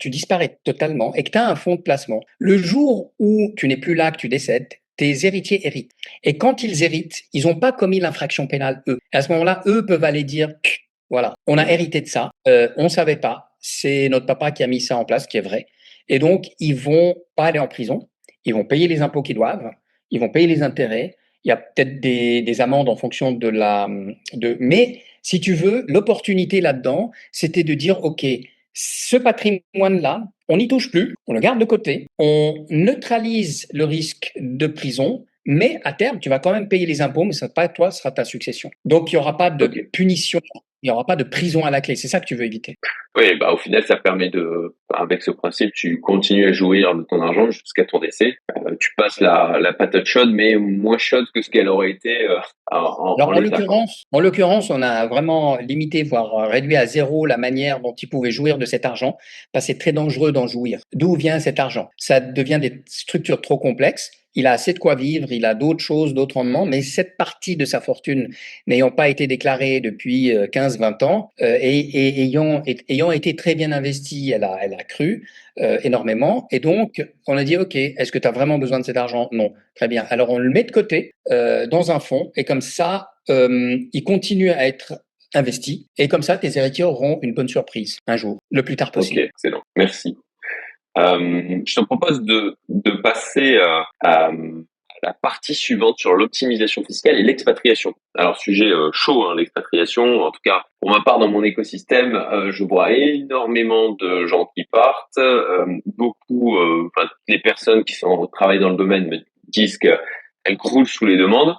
[SPEAKER 1] disparais totalement et que tu as un fonds de placement, le jour où tu n'es plus là, que tu décèdes, tes héritiers héritent. Et quand ils héritent, ils n'ont pas commis l'infraction pénale, eux. Et à ce moment-là, eux peuvent aller dire, voilà, on a hérité de ça, on ne savait pas, c'est notre papa qui a mis ça en place, qui est vrai. Et donc, ils vont pas aller en prison, ils vont payer les impôts qu'ils doivent, ils vont payer les intérêts, il y a peut-être des amendes en fonction de la... Mais si tu veux, l'opportunité là-dedans, c'était de dire, OK, ce patrimoine-là, on n'y touche plus, on le garde de côté, on neutralise le risque de prison, mais à terme, tu vas quand même payer les impôts, mais ce sera pas toi, ce sera ta succession. Donc, il n'y aura pas de
[SPEAKER 2] Ok.
[SPEAKER 1] punition, il n'y aura pas de prison à la clé. C'est ça que tu veux éviter.
[SPEAKER 2] Oui, bah au final, ça permet avec ce principe, tu continues à jouir de ton argent jusqu'à ton décès. Tu passes la patate chaude, mais moins chaude que ce qu'elle aurait été en
[SPEAKER 1] Alors,
[SPEAKER 2] l'état, quoi.
[SPEAKER 1] en l'occurrence, on a vraiment limité, voire réduit à zéro la manière dont ils pouvaient jouir de cet argent, parce que c'est très dangereux d'en jouir. D'où vient cet argent? Ça devient des structures trop complexes. Il a assez de quoi vivre, il a d'autres choses, d'autres rendements, mais cette partie de sa fortune n'ayant pas été déclarée depuis 15-20 ans et ayant été très bien investie, elle a cru énormément. Et donc, on a dit, OK, est-ce que tu as vraiment besoin de cet argent? Non. Très bien. Alors, on le met de côté dans un fonds et comme ça, il continue à être investi et comme ça, tes héritiers auront une bonne surprise un jour, le plus tard
[SPEAKER 2] Ok,
[SPEAKER 1] possible.
[SPEAKER 2] excellent. Merci. Je te propose de passer à la partie suivante sur l'optimisation fiscale et l'expatriation. Alors, sujet chaud, hein, l'expatriation. En tout cas, pour ma part, dans mon écosystème, je vois énormément de gens qui partent. Beaucoup, enfin, les personnes qui travaillent dans le domaine me disent qu'elles croulent sous les demandes.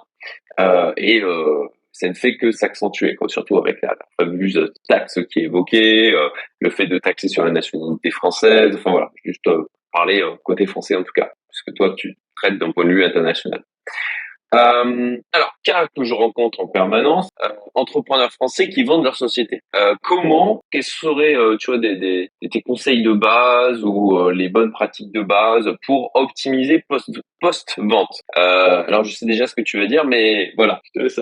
[SPEAKER 2] Ça ne fait que s'accentuer, quoi, surtout avec la fameuse taxe qui est évoquée, le fait de taxer sur la nationalité française, enfin voilà, juste parler côté français en tout cas, parce que toi tu traites d'un point de vue international. Alors, cas que je rencontre en permanence, entrepreneurs français qui vendent leur société. Quels seraient, tu vois, tes conseils de base ou les bonnes pratiques de base pour optimiser post-vente? Alors, je sais déjà ce que tu veux dire, mais voilà, je te laisse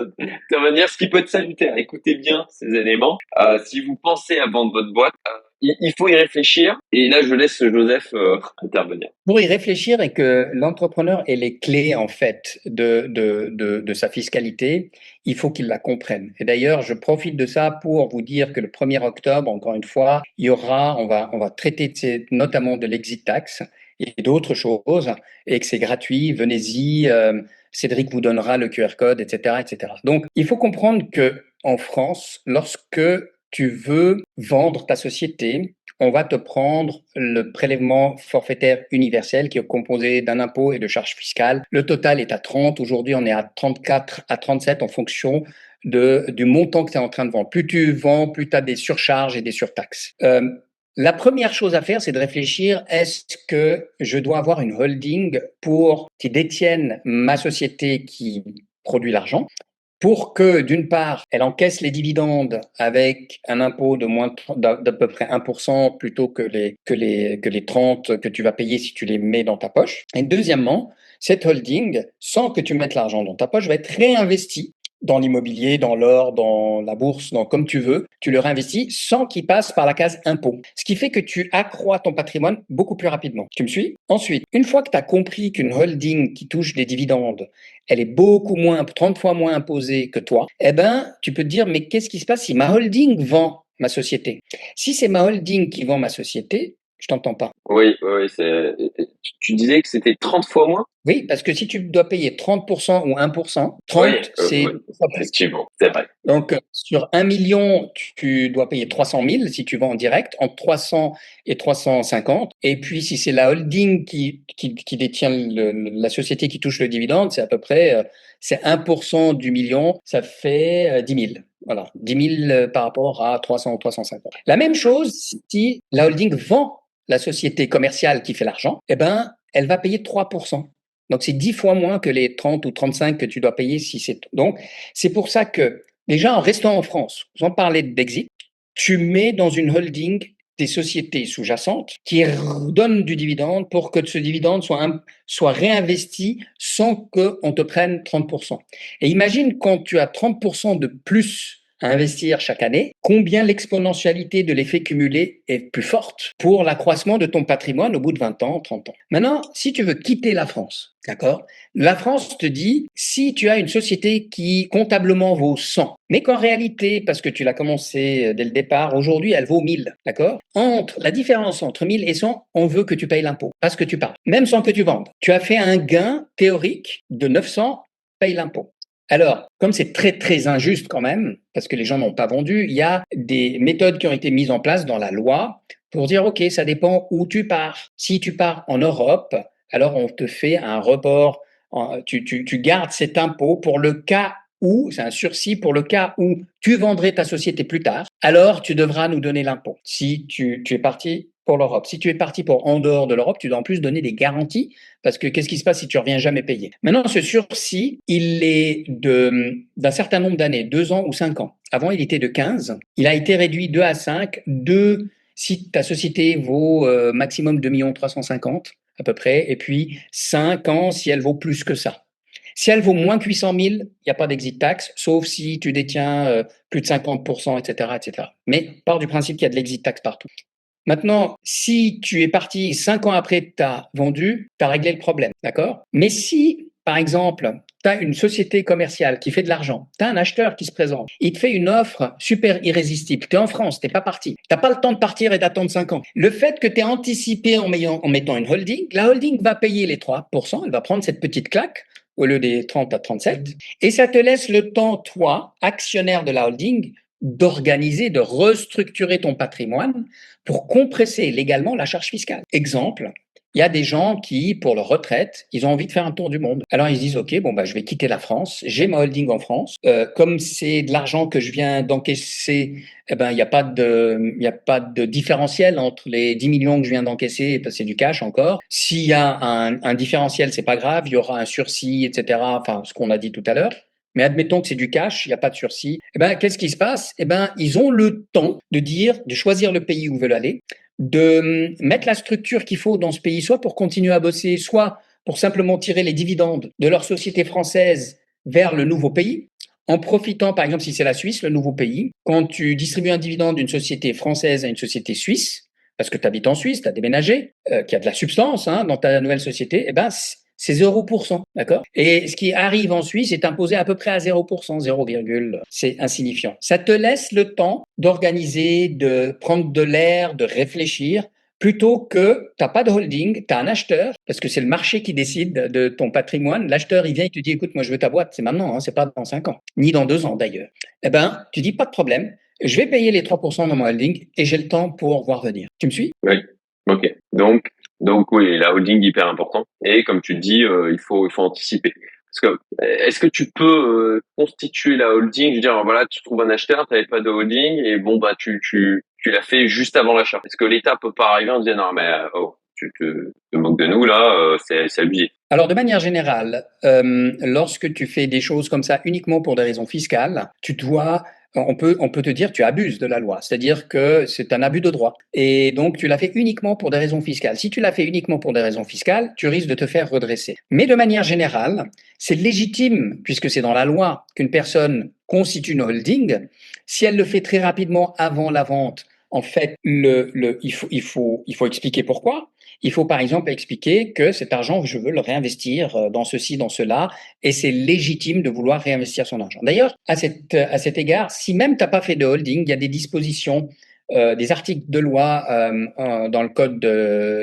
[SPEAKER 2] intervenir. Ce qui peut être salutaire, écoutez bien ces éléments. Si vous pensez à vendre votre boîte, il faut y réfléchir. Et là, je laisse Joseph intervenir.
[SPEAKER 1] Pour y réfléchir et que l'entrepreneur ait les clés en fait de sa fiscalité, il faut qu'il la comprenne. Et d'ailleurs, je profite de ça pour vous dire que le 1er octobre, encore une fois, on va traiter notamment de l'exit tax et d'autres choses, et que c'est gratuit. Venez-y, Cédric vous donnera le QR code, etc., etc. Donc, il faut comprendre que en France, lorsque tu veux vendre ta société, on va te prendre le prélèvement forfaitaire universel qui est composé d'un impôt et de charges fiscales. Le total est à 30. Aujourd'hui, on est à 34 à 37 en fonction du montant que tu es en train de vendre. Plus tu vends, plus tu as des surcharges et des surtaxes. La première chose à faire, c'est de réfléchir, est-ce que je dois avoir une holding qui détienne ma société qui produit l'argent pour que, d'une part, elle encaisse les dividendes avec un impôt d'à peu près 1% plutôt que les 30 que tu vas payer si tu les mets dans ta poche. Et deuxièmement, cette holding, sans que tu mettes l'argent dans ta poche, va être réinvestie dans l'immobilier, dans l'or, dans la bourse, dans comme tu veux, tu le réinvestis sans qu'il passe par la case impôt. Ce qui fait que tu accrois ton patrimoine beaucoup plus rapidement. Tu me suis? Ensuite, une fois que tu as compris qu'une holding qui touche des dividendes, elle est beaucoup moins, 30 fois moins imposée que toi, eh ben, tu peux te dire, mais qu'est-ce qui se passe si ma holding vend ma société? Si c'est ma holding qui vend ma société, Je t'entends pas.
[SPEAKER 2] Oui, oui, oui, tu disais que c'était 30 fois moins?
[SPEAKER 1] Oui, parce que si tu dois payer 30% ou 1%,
[SPEAKER 2] Oui,
[SPEAKER 1] 30, c'est
[SPEAKER 2] oui,
[SPEAKER 1] 2 fois plus.
[SPEAKER 2] effectivement, c'est vrai.
[SPEAKER 1] Donc, sur 1 million, tu dois payer 300 000 si tu vends en direct, entre 300 et 350. Et puis, si c'est la holding qui détient la société qui touche le dividende, c'est à peu près, c'est 1% du million, ça fait 10 000. Voilà, 10 000 par rapport à 300 ou 350. La même chose si la holding vend la société commerciale qui fait l'argent, eh ben, elle va payer 3%. Donc, c'est 10 fois moins que les 30 ou 35 que tu dois payer si c'est. Donc, c'est pour ça que, déjà, en restant en France, sans parler d'exit, tu mets dans une holding des sociétés sous-jacentes qui donnent du dividende pour que ce dividende soit réinvesti sans qu'on te prenne 30%. Et imagine quand tu as 30% de plus à investir chaque année, combien l'exponentialité de l'effet cumulé est plus forte pour l'accroissement de ton patrimoine au bout de 20 ans, 30 ans. Maintenant, si tu veux quitter la France, d'accord? La France te dit, si tu as une société qui comptablement vaut 100, mais qu'en réalité, parce que tu l'as commencé dès le départ, aujourd'hui elle vaut 1000, d'accord? La différence entre 1000 et 100, on veut que tu payes l'impôt, parce que tu pars, même sans que tu vendes. Tu as fait un gain théorique de 900, paye l'impôt. Alors, comme c'est très très injuste quand même, parce que les gens n'ont pas vendu, il y a des méthodes qui ont été mises en place dans la loi pour dire, OK, ça dépend où tu pars. Si tu pars en Europe, alors on te fait un report, tu gardes cet impôt pour le cas où, c'est un sursis pour le cas où tu vendrais ta société plus tard, alors tu devras nous donner l'impôt. Si tu es parti pour l'Europe. Si tu es parti pour en dehors de l'Europe, tu dois en plus donner des garanties parce que qu'est-ce qui se passe si tu reviens jamais payer? Maintenant, ce sursis, il est d'un certain nombre d'années, 2 ans ou 5 ans. Avant, il était de 15. Il a été réduit 2 à 5. 2, si ta société vaut maximum 2 350 000 à peu près, et puis 5 ans si elle vaut plus que ça. Si elle vaut moins que 800 000, il n'y a pas d'exit tax, sauf si tu détiens plus de 50%, etc., etc. Mais part du principe qu'il y a de l'exit tax partout. Maintenant, si tu es parti 5 ans après que tu as vendu, tu as réglé le problème, d'accord? Mais si, par exemple, tu as une société commerciale qui fait de l'argent, tu as un acheteur qui se présente, il te fait une offre super irrésistible, tu es en France, tu n'es pas parti, tu n'as pas le temps de partir et d'attendre 5 ans. Le fait que tu aies anticipé en mettant une holding, la holding va payer les 3%, elle va prendre cette petite claque au lieu des 30 à 37, et ça te laisse le temps, toi, actionnaire de la holding, d'organiser, de restructurer ton patrimoine pour compresser légalement la charge fiscale. Exemple, il y a des gens qui, pour leur retraite, ils ont envie de faire un tour du monde. Alors ils se disent, OK, bon, bah, je vais quitter la France, j'ai ma holding en France. Comme c'est de l'argent que je viens d'encaisser, eh ben, il n'y a pas de différentiel entre les 10 millions que je viens d'encaisser, parce que c'est du cash encore. S'il y a un différentiel, c'est pas grave, il y aura un sursis, etc. Enfin, ce qu'on a dit tout à l'heure. Mais admettons que c'est du cash, il n'y a pas de sursis. Eh ben, qu'est-ce qui se passe? Eh ben, ils ont le temps de choisir le pays où ils veulent aller, de mettre la structure qu'il faut dans ce pays, soit pour continuer à bosser, soit pour simplement tirer les dividendes de leur société française vers le nouveau pays, en profitant, par exemple, si c'est la Suisse, le nouveau pays, quand tu distribues un dividende d'une société française à une société suisse, parce que tu habites en Suisse, tu as déménagé, qu'il y a de la substance dans ta nouvelle société, eh ben, c'est 0%, d'accord? Et ce qui arrive en Suisse est imposé à peu près à 0%, 0, c'est insignifiant. Ça te laisse le temps d'organiser, de prendre de l'air, de réfléchir, plutôt que tu n'as pas de holding, tu as un acheteur, parce que c'est le marché qui décide de ton patrimoine. L'acheteur, il vient, il te dit, écoute, moi je veux ta boîte, c'est maintenant, c'est pas dans 5 ans, ni dans 2 ans d'ailleurs. Eh ben, tu dis, pas de problème, je vais payer les 3% dans mon holding et j'ai le temps pour voir venir. Tu me suis?
[SPEAKER 2] Oui. Ok. Donc oui, la holding hyper important. Et comme tu dis, il faut anticiper. Parce que est-ce que tu peux constituer la holding, je veux dire, voilà, tu trouves un acheteur, tu n'avais pas de holding, et bon bah tu l'as fait juste avant l'achat. Est-ce que l'État peut pas arriver en disant non mais oh, tu te moques de nous là, c'est abusé.
[SPEAKER 1] Alors, de manière générale, lorsque tu fais des choses comme ça uniquement pour des raisons fiscales, on peut te dire tu abuses de la loi, c'est-à-dire que c'est un abus de droit. Et donc, tu l'as fait uniquement pour des raisons fiscales. Si tu l'as fait uniquement pour des raisons fiscales, tu risques de te faire redresser. Mais de manière générale, c'est légitime, puisque c'est dans la loi, qu'une personne constitue une holding. Si elle le fait très rapidement avant la vente, en fait, il faut expliquer pourquoi. Il faut par exemple expliquer que cet argent, je veux le réinvestir dans ceci, dans cela, et c'est légitime de vouloir réinvestir son argent. D'ailleurs, à cet égard, si même tu n'as pas fait de holding, il y a des dispositions des articles de loi dans le Code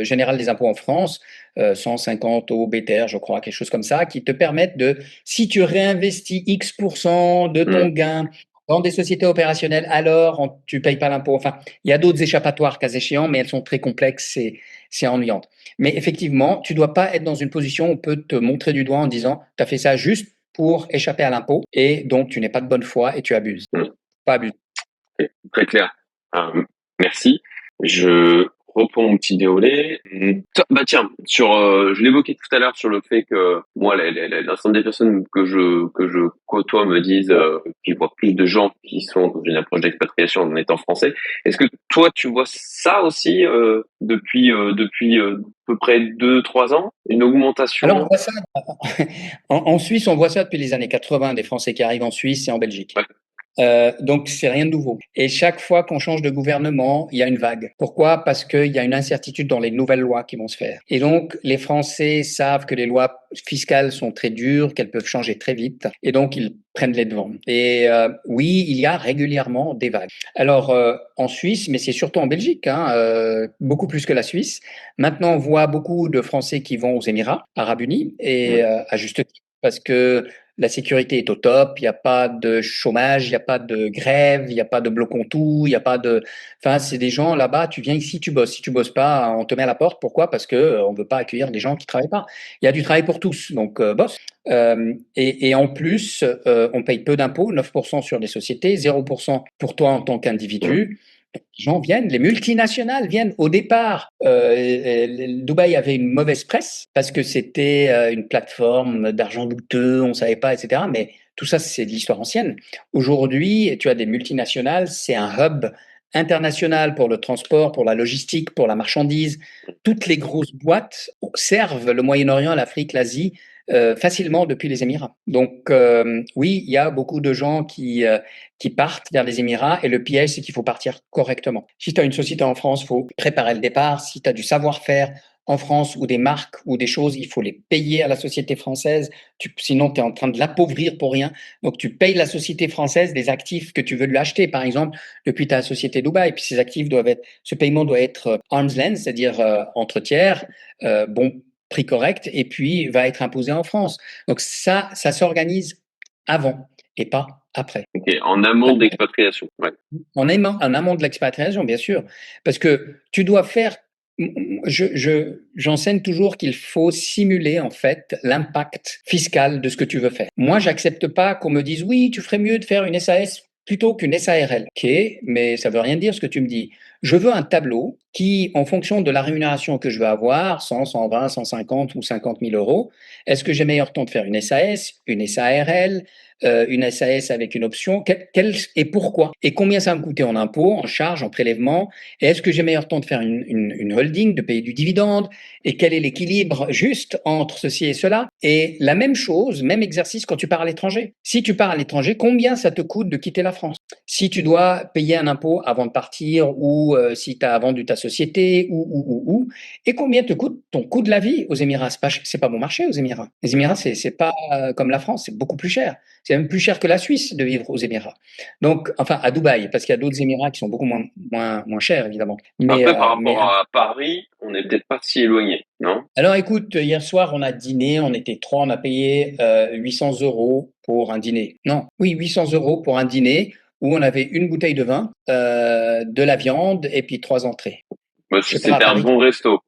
[SPEAKER 1] général des impôts en France, 150 au BTR, je crois, quelque chose comme ça, qui te permettent de, si tu réinvestis X% de ton
[SPEAKER 2] Mm.
[SPEAKER 1] gain dans des sociétés opérationnelles, alors tu payes pas l'impôt. Enfin, il y a d'autres échappatoires cas échéant, mais elles sont très complexes et c'est ennuyant. Mais effectivement, tu dois pas être dans une position où on peut te montrer du doigt en disant, tu as fait ça juste pour échapper à l'impôt et donc tu n'es pas de bonne foi et tu abuses.
[SPEAKER 2] Mm.
[SPEAKER 1] Pas abuser.
[SPEAKER 2] Ok, très clair. Merci. Je reprends mon petit déroulé. Bah tiens, je l'évoquais tout à l'heure sur le fait que moi, l'ensemble des personnes que je côtoie me disent qu'ils voient plus de gens qui sont dans une approche d'expatriation en étant français. Est-ce que toi, tu vois ça aussi depuis à peu près 2, 3 ans, une
[SPEAKER 1] Alors, on
[SPEAKER 2] augmentation?
[SPEAKER 1] voit ça en Suisse, on voit ça depuis les années 80, des Français qui arrivent en Suisse et en Belgique.
[SPEAKER 2] Ouais.
[SPEAKER 1] Donc, c'est rien de nouveau. Et chaque fois qu'on change de gouvernement, il y a une vague. Pourquoi? Parce qu'il y a une incertitude dans les nouvelles lois qui vont se faire. Et donc, les Français savent que les lois fiscales sont très dures, qu'elles peuvent changer très vite. Et donc, ils prennent les devants. Et oui, il y a régulièrement des vagues. Alors, en Suisse, mais c'est surtout en Belgique, hein, beaucoup plus que la Suisse. Maintenant, on voit beaucoup de Français qui vont aux Émirats arabes unis, et à juste titre, parce que la sécurité est au top, il n'y a pas de chômage, il n'y a pas de grève, il n'y a pas de bloc on tout, il n'y a pas de... Enfin, c'est des gens là-bas, tu viens ici, tu bosses. Si tu bosses pas, on te met à la porte. Pourquoi? Parce que on veut pas accueillir des gens qui travaillent pas. Il y a du travail pour tous, donc bosse. Et en plus, on paye peu d'impôts, 9% sur les sociétés, 0% pour toi en tant qu'individu. Les gens viennent, les multinationales viennent. Au départ, Dubaï avait une mauvaise presse parce que c'était une plateforme d'argent douteux, on savait pas, etc. Mais tout ça, c'est de l'histoire ancienne. Aujourd'hui, tu as des multinationales, c'est un hub international pour le transport, pour la logistique, pour la marchandise. Toutes les grosses boîtes servent le Moyen-Orient, l'Afrique, l'Asie facilement depuis les Émirats. Donc oui, il y a beaucoup de gens qui partent vers les Émirats et le piège, c'est qu'il faut partir correctement. Si tu as une société en France, il faut préparer le départ. Si tu as du savoir-faire en France ou des marques ou des choses, il faut les payer à la société française. Sinon, tu es en train de l'appauvrir pour rien. Donc, tu payes la société française des actifs que tu veux lui acheter, par exemple, depuis ta société Dubaï. Et puis, ces actifs doivent être, ce paiement doit être arm's length, c'est-à-dire entre tiers, bon prix correct, et puis va être imposé en France. Donc, ça s'organise avant et pas après.
[SPEAKER 2] Ok, en amont d'expatriation. Ouais.
[SPEAKER 1] En amont de l'expatriation, bien sûr, parce que tu dois faire. J'enseigne toujours qu'il faut simuler en fait l'impact fiscal de ce que tu veux faire. Moi, j'accepte pas qu'on me dise oui, tu ferais mieux de faire une SAS plutôt qu'une SARL. Ok, mais ça veut rien dire ce que tu me dis. Je veux un tableau qui, en fonction de la rémunération que je veux avoir, 100, 120, 150 ou 50 000 euros, est-ce que j'ai meilleur temps de faire une SAS, une SARL, une SAS avec une option, et pourquoi? Et combien ça va me coûter en impôts, en charges, en prélèvements? Et est-ce que j'ai meilleur temps de faire une holding, de payer du dividende? Et quel est l'équilibre juste entre ceci et cela? Et la même chose, même exercice quand tu pars à l'étranger. Si tu pars à l'étranger, combien ça te coûte de quitter la France? Si tu dois payer un impôt avant de partir, ou si tu as vendu ta société, ou, et combien te coûte ton coût de la vie aux Émirats? C'est pas bon marché aux Émirats. Les Émirats, c'est pas comme la France, c'est beaucoup plus cher. C'est même plus cher que la Suisse de vivre aux Émirats. Donc, enfin, à Dubaï, parce qu'il y a d'autres Émirats qui sont beaucoup moins chers, évidemment.
[SPEAKER 2] Après, par rapport à Paris, on n'est peut-être pas si éloigné, non?
[SPEAKER 1] Alors, écoute, hier soir, on a dîné, on était trois, on a payé 800 euros pour un dîner. Non, oui, 800 euros pour un dîner où on avait une bouteille de vin, de la viande et puis trois entrées.
[SPEAKER 2] Bah,
[SPEAKER 1] Je sais pas, à
[SPEAKER 2] c'était un
[SPEAKER 1] Paris,
[SPEAKER 2] bon resto.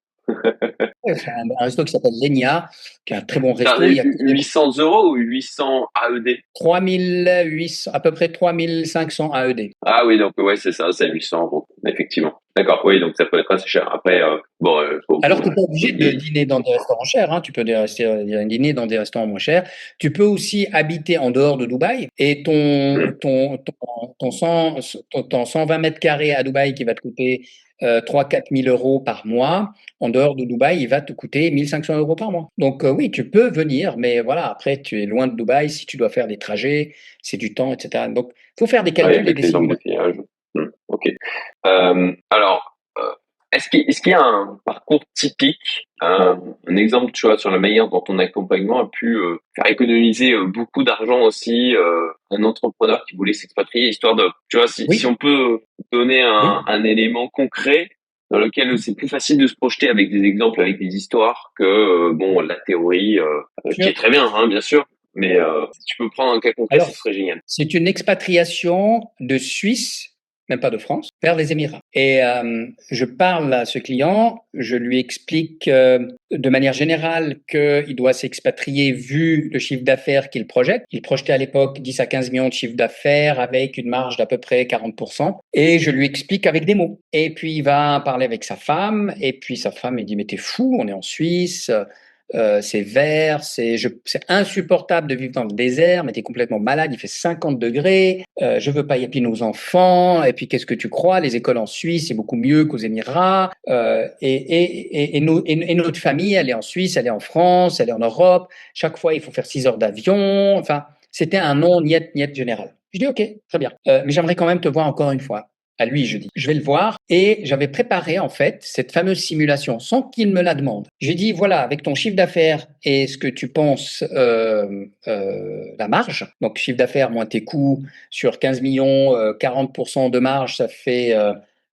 [SPEAKER 1] ouais, c'est un resto qui s'appelle Lenia, qui est un très bon
[SPEAKER 2] T'as
[SPEAKER 1] resto. Il y a
[SPEAKER 2] 800 euros ou 800 AED?
[SPEAKER 1] 3800, à peu près 3500 AED.
[SPEAKER 2] Ah oui, donc ouais, c'est ça, c'est 800 euros, effectivement. D'accord, oui, donc ça peut être assez cher. Après, bon,
[SPEAKER 1] Alors, tu n'es pas obligé de dîner dans des restaurants chers, hein. Tu peux dîner dans des restaurants moins chers. Tu peux aussi habiter en dehors de Dubaï et ton 120 mètres carrés à Dubaï qui va te coûter 3 000 à 4 000 euros par mois, en dehors de Dubaï, il va te coûter 1 500 euros par mois. Donc, oui, tu peux venir, mais voilà, après, tu es loin de Dubaï. Si tu dois faire des trajets, c'est du temps, etc. Donc, il faut faire des
[SPEAKER 2] ouais,
[SPEAKER 1] calculs et
[SPEAKER 2] avec
[SPEAKER 1] des
[SPEAKER 2] les
[SPEAKER 1] simulations.
[SPEAKER 2] embouteillages. Ok. Alors, Est-ce qu'il y a un parcours typique, un exemple, tu vois, sur la manière dont ton accompagnement a pu faire économiser beaucoup d'argent aussi, un entrepreneur qui voulait s'expatrier, histoire de, tu vois, si
[SPEAKER 1] Oui,
[SPEAKER 2] on peut donner
[SPEAKER 1] oui.
[SPEAKER 2] un élément concret dans lequel c'est plus facile de se projeter avec des exemples, avec des histoires que, bon, la théorie, qui est
[SPEAKER 1] Sûr.
[SPEAKER 2] très bien, hein, bien sûr, mais si tu peux prendre un cas concret, ce
[SPEAKER 1] Alors,
[SPEAKER 2] serait génial.
[SPEAKER 1] c'est une expatriation de Suisse, même pas de France, vers les Émirats. Et je parle à ce client, je lui explique de manière générale qu'il doit s'expatrier vu le chiffre d'affaires qu'il projette. Il projetait à l'époque 10 à 15 millions de chiffre d'affaires avec une marge d'à peu près 40%. Et je lui explique avec des mots. Et puis il va parler avec sa femme, et puis sa femme, elle dit, mais t'es fou, on est en Suisse. C'est vert, c'est insupportable de vivre dans le désert, mais t'es complètement malade, il fait 50 degrés, je veux pas y appeler nos enfants, et puis qu'est-ce que tu crois, les écoles en Suisse, c'est beaucoup mieux qu'aux Émirats, et notre famille, elle est en Suisse, elle est en France, elle est en Europe, chaque fois il faut faire 6 heures d'avion, enfin, c'était un non niet niet général. Je dis ok, très bien, mais j'aimerais quand même te voir encore une fois. À lui, je dis, je vais le voir. Et j'avais préparé, en fait, cette fameuse simulation sans qu'il me la demande. J'ai dit, voilà, avec ton chiffre d'affaires et ce que tu penses, la marge, donc chiffre d'affaires moins tes coûts sur 15 millions, 40% de marge, ça fait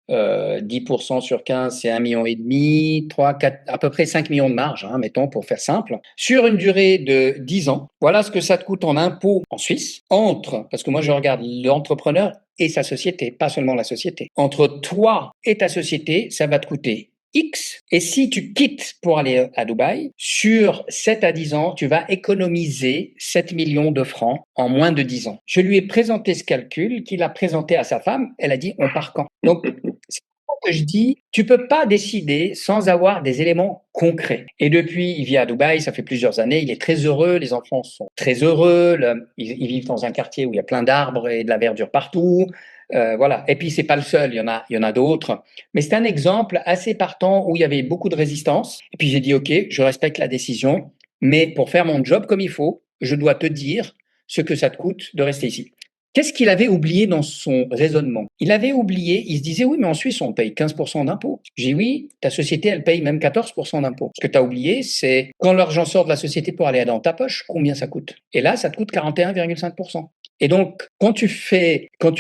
[SPEAKER 1] 10% sur 15, c'est 1,5 million, 3, 4, à peu près 5 millions de marge, hein, mettons, pour faire simple. Sur une durée de 10 ans, voilà ce que ça te coûte en impôts en Suisse, parce que moi je regarde l'entrepreneur et sa société, pas seulement la société. Entre toi et ta société, ça va te coûter X. Et si tu quittes pour aller à Dubaï, sur 7 à 10 ans, tu vas économiser 7 millions de francs en moins de 10 ans. Je lui ai présenté ce calcul qu'il a présenté à sa femme. Elle a dit, on part quand? Donc, c'est pour ça que je dis, tu peux pas décider sans avoir des éléments concrets. Et depuis, il vit à Dubaï, ça fait plusieurs années, il est très heureux, les enfants sont très heureux, ils vivent dans un quartier où il y a plein d'arbres et de la verdure partout. Voilà. Et puis c'est pas le seul, il y en a d'autres. Mais c'est un exemple assez partant où il y avait beaucoup de résistance. Et puis j'ai dit ok, je respecte la décision, mais pour faire mon job comme il faut, je dois te dire ce que ça te coûte de rester ici. Qu'est-ce qu'il avait oublié dans son raisonnement? Il avait oublié, il se disait oui, mais en Suisse, on paye 15% d'impôts. J'ai dit oui, ta société, elle paye même 14% d'impôts. Ce que tu as oublié, c'est quand l'argent sort de la société pour aller dans ta poche, combien ça coûte? Et là, ça te coûte 41,5%. Et donc, quand tu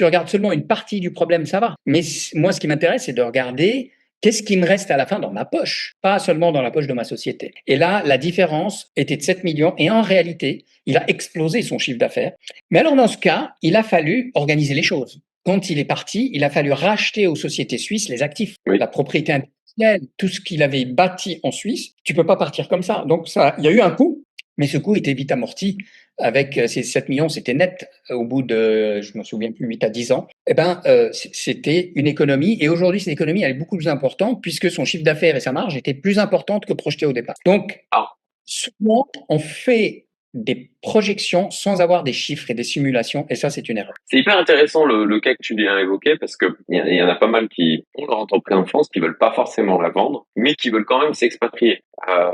[SPEAKER 1] regardes seulement une partie du problème, ça va. Mais moi, ce qui m'intéresse, c'est de regarder qu'est-ce qui me reste à la fin dans ma poche, pas seulement dans la poche de ma société. Et là, la différence était de 7 millions. Et en réalité, il a explosé son chiffre d'affaires. Mais alors, dans ce cas, il a fallu organiser les choses. Quand il est parti, il a fallu racheter aux sociétés suisses les actifs,
[SPEAKER 2] Oui.
[SPEAKER 1] la propriété intellectuelle, tout ce qu'il avait bâti en Suisse. Tu peux pas partir comme ça. Donc, ça, il y a eu un coût, mais ce coût était vite amorti. Avec ces 7 millions, c'était net au bout de, je me souviens plus, 8 à 10 ans. Eh ben, c'était une économie. Et aujourd'hui, cette économie, elle est beaucoup plus importante puisque son chiffre d'affaires et sa marge étaient plus importantes que projetées au départ. Donc,
[SPEAKER 2] Alors,
[SPEAKER 1] souvent, on fait des projections sans avoir des chiffres et des simulations, et ça, c'est une erreur.
[SPEAKER 2] c'est hyper intéressant le cas que tu viens d'évoquer parce que il y en a pas mal qui ont leur entreprise en France, qui veulent pas forcément la vendre, mais qui veulent quand même s'expatrier.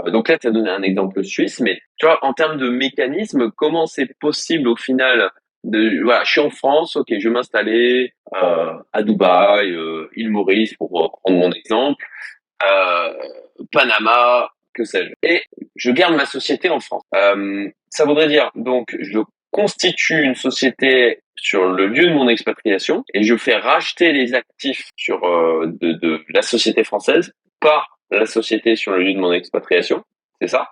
[SPEAKER 2] Donc là, tu as donné un exemple suisse, mais tu vois, en termes de mécanisme, comment c'est possible au final de, voilà, je suis en France, ok, je vais m'installer à Dubaï, île Maurice pour prendre mon exemple, euh, Panama, que sais-je. Et je garde ma société en France. Ça voudrait dire, donc, je constitue une société sur le lieu de mon expatriation et je fais racheter les actifs sur de la société française par la société sur le lieu de mon expatriation. C'est ça?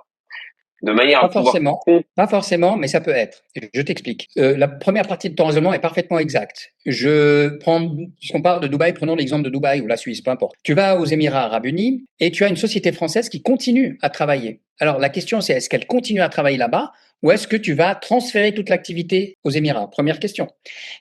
[SPEAKER 2] De manière à
[SPEAKER 1] Pas
[SPEAKER 2] pouvoir
[SPEAKER 1] forcément, pas forcément, mais ça peut être. Je t'explique. La première partie de ton raisonnement est parfaitement exacte. Puisqu'on parle de Dubaï, prenons l'exemple de Dubaï ou la Suisse, peu importe. Tu vas aux Émirats Arabes Unis et tu as une société française qui continue à travailler. Alors la question c'est est-ce qu'elle continue à travailler là-bas ou est-ce que tu vas transférer toute l'activité aux Émirats? Première question.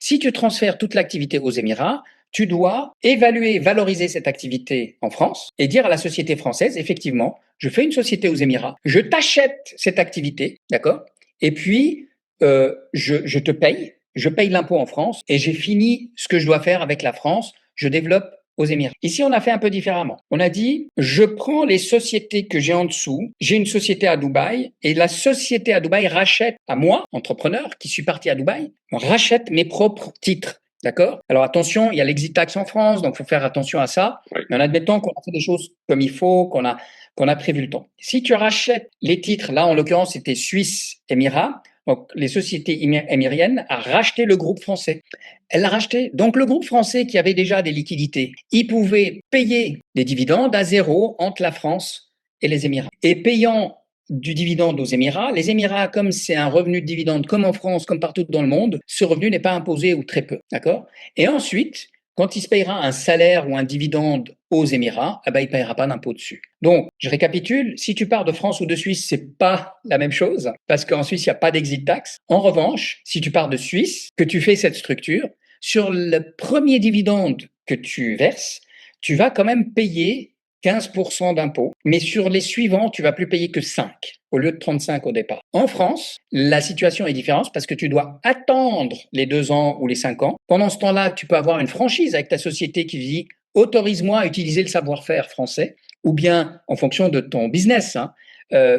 [SPEAKER 1] Si tu transfères toute l'activité aux Émirats, tu dois évaluer, valoriser cette activité en France et dire à la société française, effectivement, je fais une société aux Émirats, je t'achète cette activité, d'accord? Et puis, je te paye, je paye l'impôt en France et j'ai fini ce que je dois faire avec la France, je développe aux Émirats. Ici, on a fait un peu différemment. On a dit, je prends les sociétés que j'ai en dessous, j'ai une société à Dubaï et la société à Dubaï rachète à moi, entrepreneur qui suis parti à Dubaï, rachète mes propres titres. D'accord? Alors attention, il y a l'exit tax en France, donc il faut faire attention à ça.
[SPEAKER 2] Oui.
[SPEAKER 1] Mais en admettant qu'on a fait des choses comme il faut, qu'on a prévu le temps. Si tu rachètes les titres, là en l'occurrence c'était Suisse Émirats, donc les sociétés émiriennes a racheté le groupe français. Elle l'a racheté. Donc le groupe français qui avait déjà des liquidités, il pouvait payer des dividendes à zéro entre la France et les Émirats. Et payant du dividende aux Émirats. Les Émirats, comme c'est un revenu de dividende, comme en France, comme partout dans le monde, ce revenu n'est pas imposé ou très peu. D'accord? Et ensuite, quand il se payera un salaire ou un dividende aux Émirats, eh ben, il ne payera pas d'impôt dessus. Donc, je récapitule, si tu pars de France ou de Suisse, c'est pas la même chose, parce qu'en Suisse, il n'y a pas d'exit tax. En revanche, si tu pars de Suisse, que tu fais cette structure, sur le premier dividende que tu verses, tu vas quand même payer 15% d'impôts, mais sur les suivants, tu vas plus payer que 5 au lieu de 35 au départ. En France, la situation est différente parce que tu dois attendre les 2 ans ou les 5 ans. Pendant ce temps-là, tu peux avoir une franchise avec ta société qui dit autorise-moi à utiliser le savoir-faire français, ou bien en fonction de ton business, hein,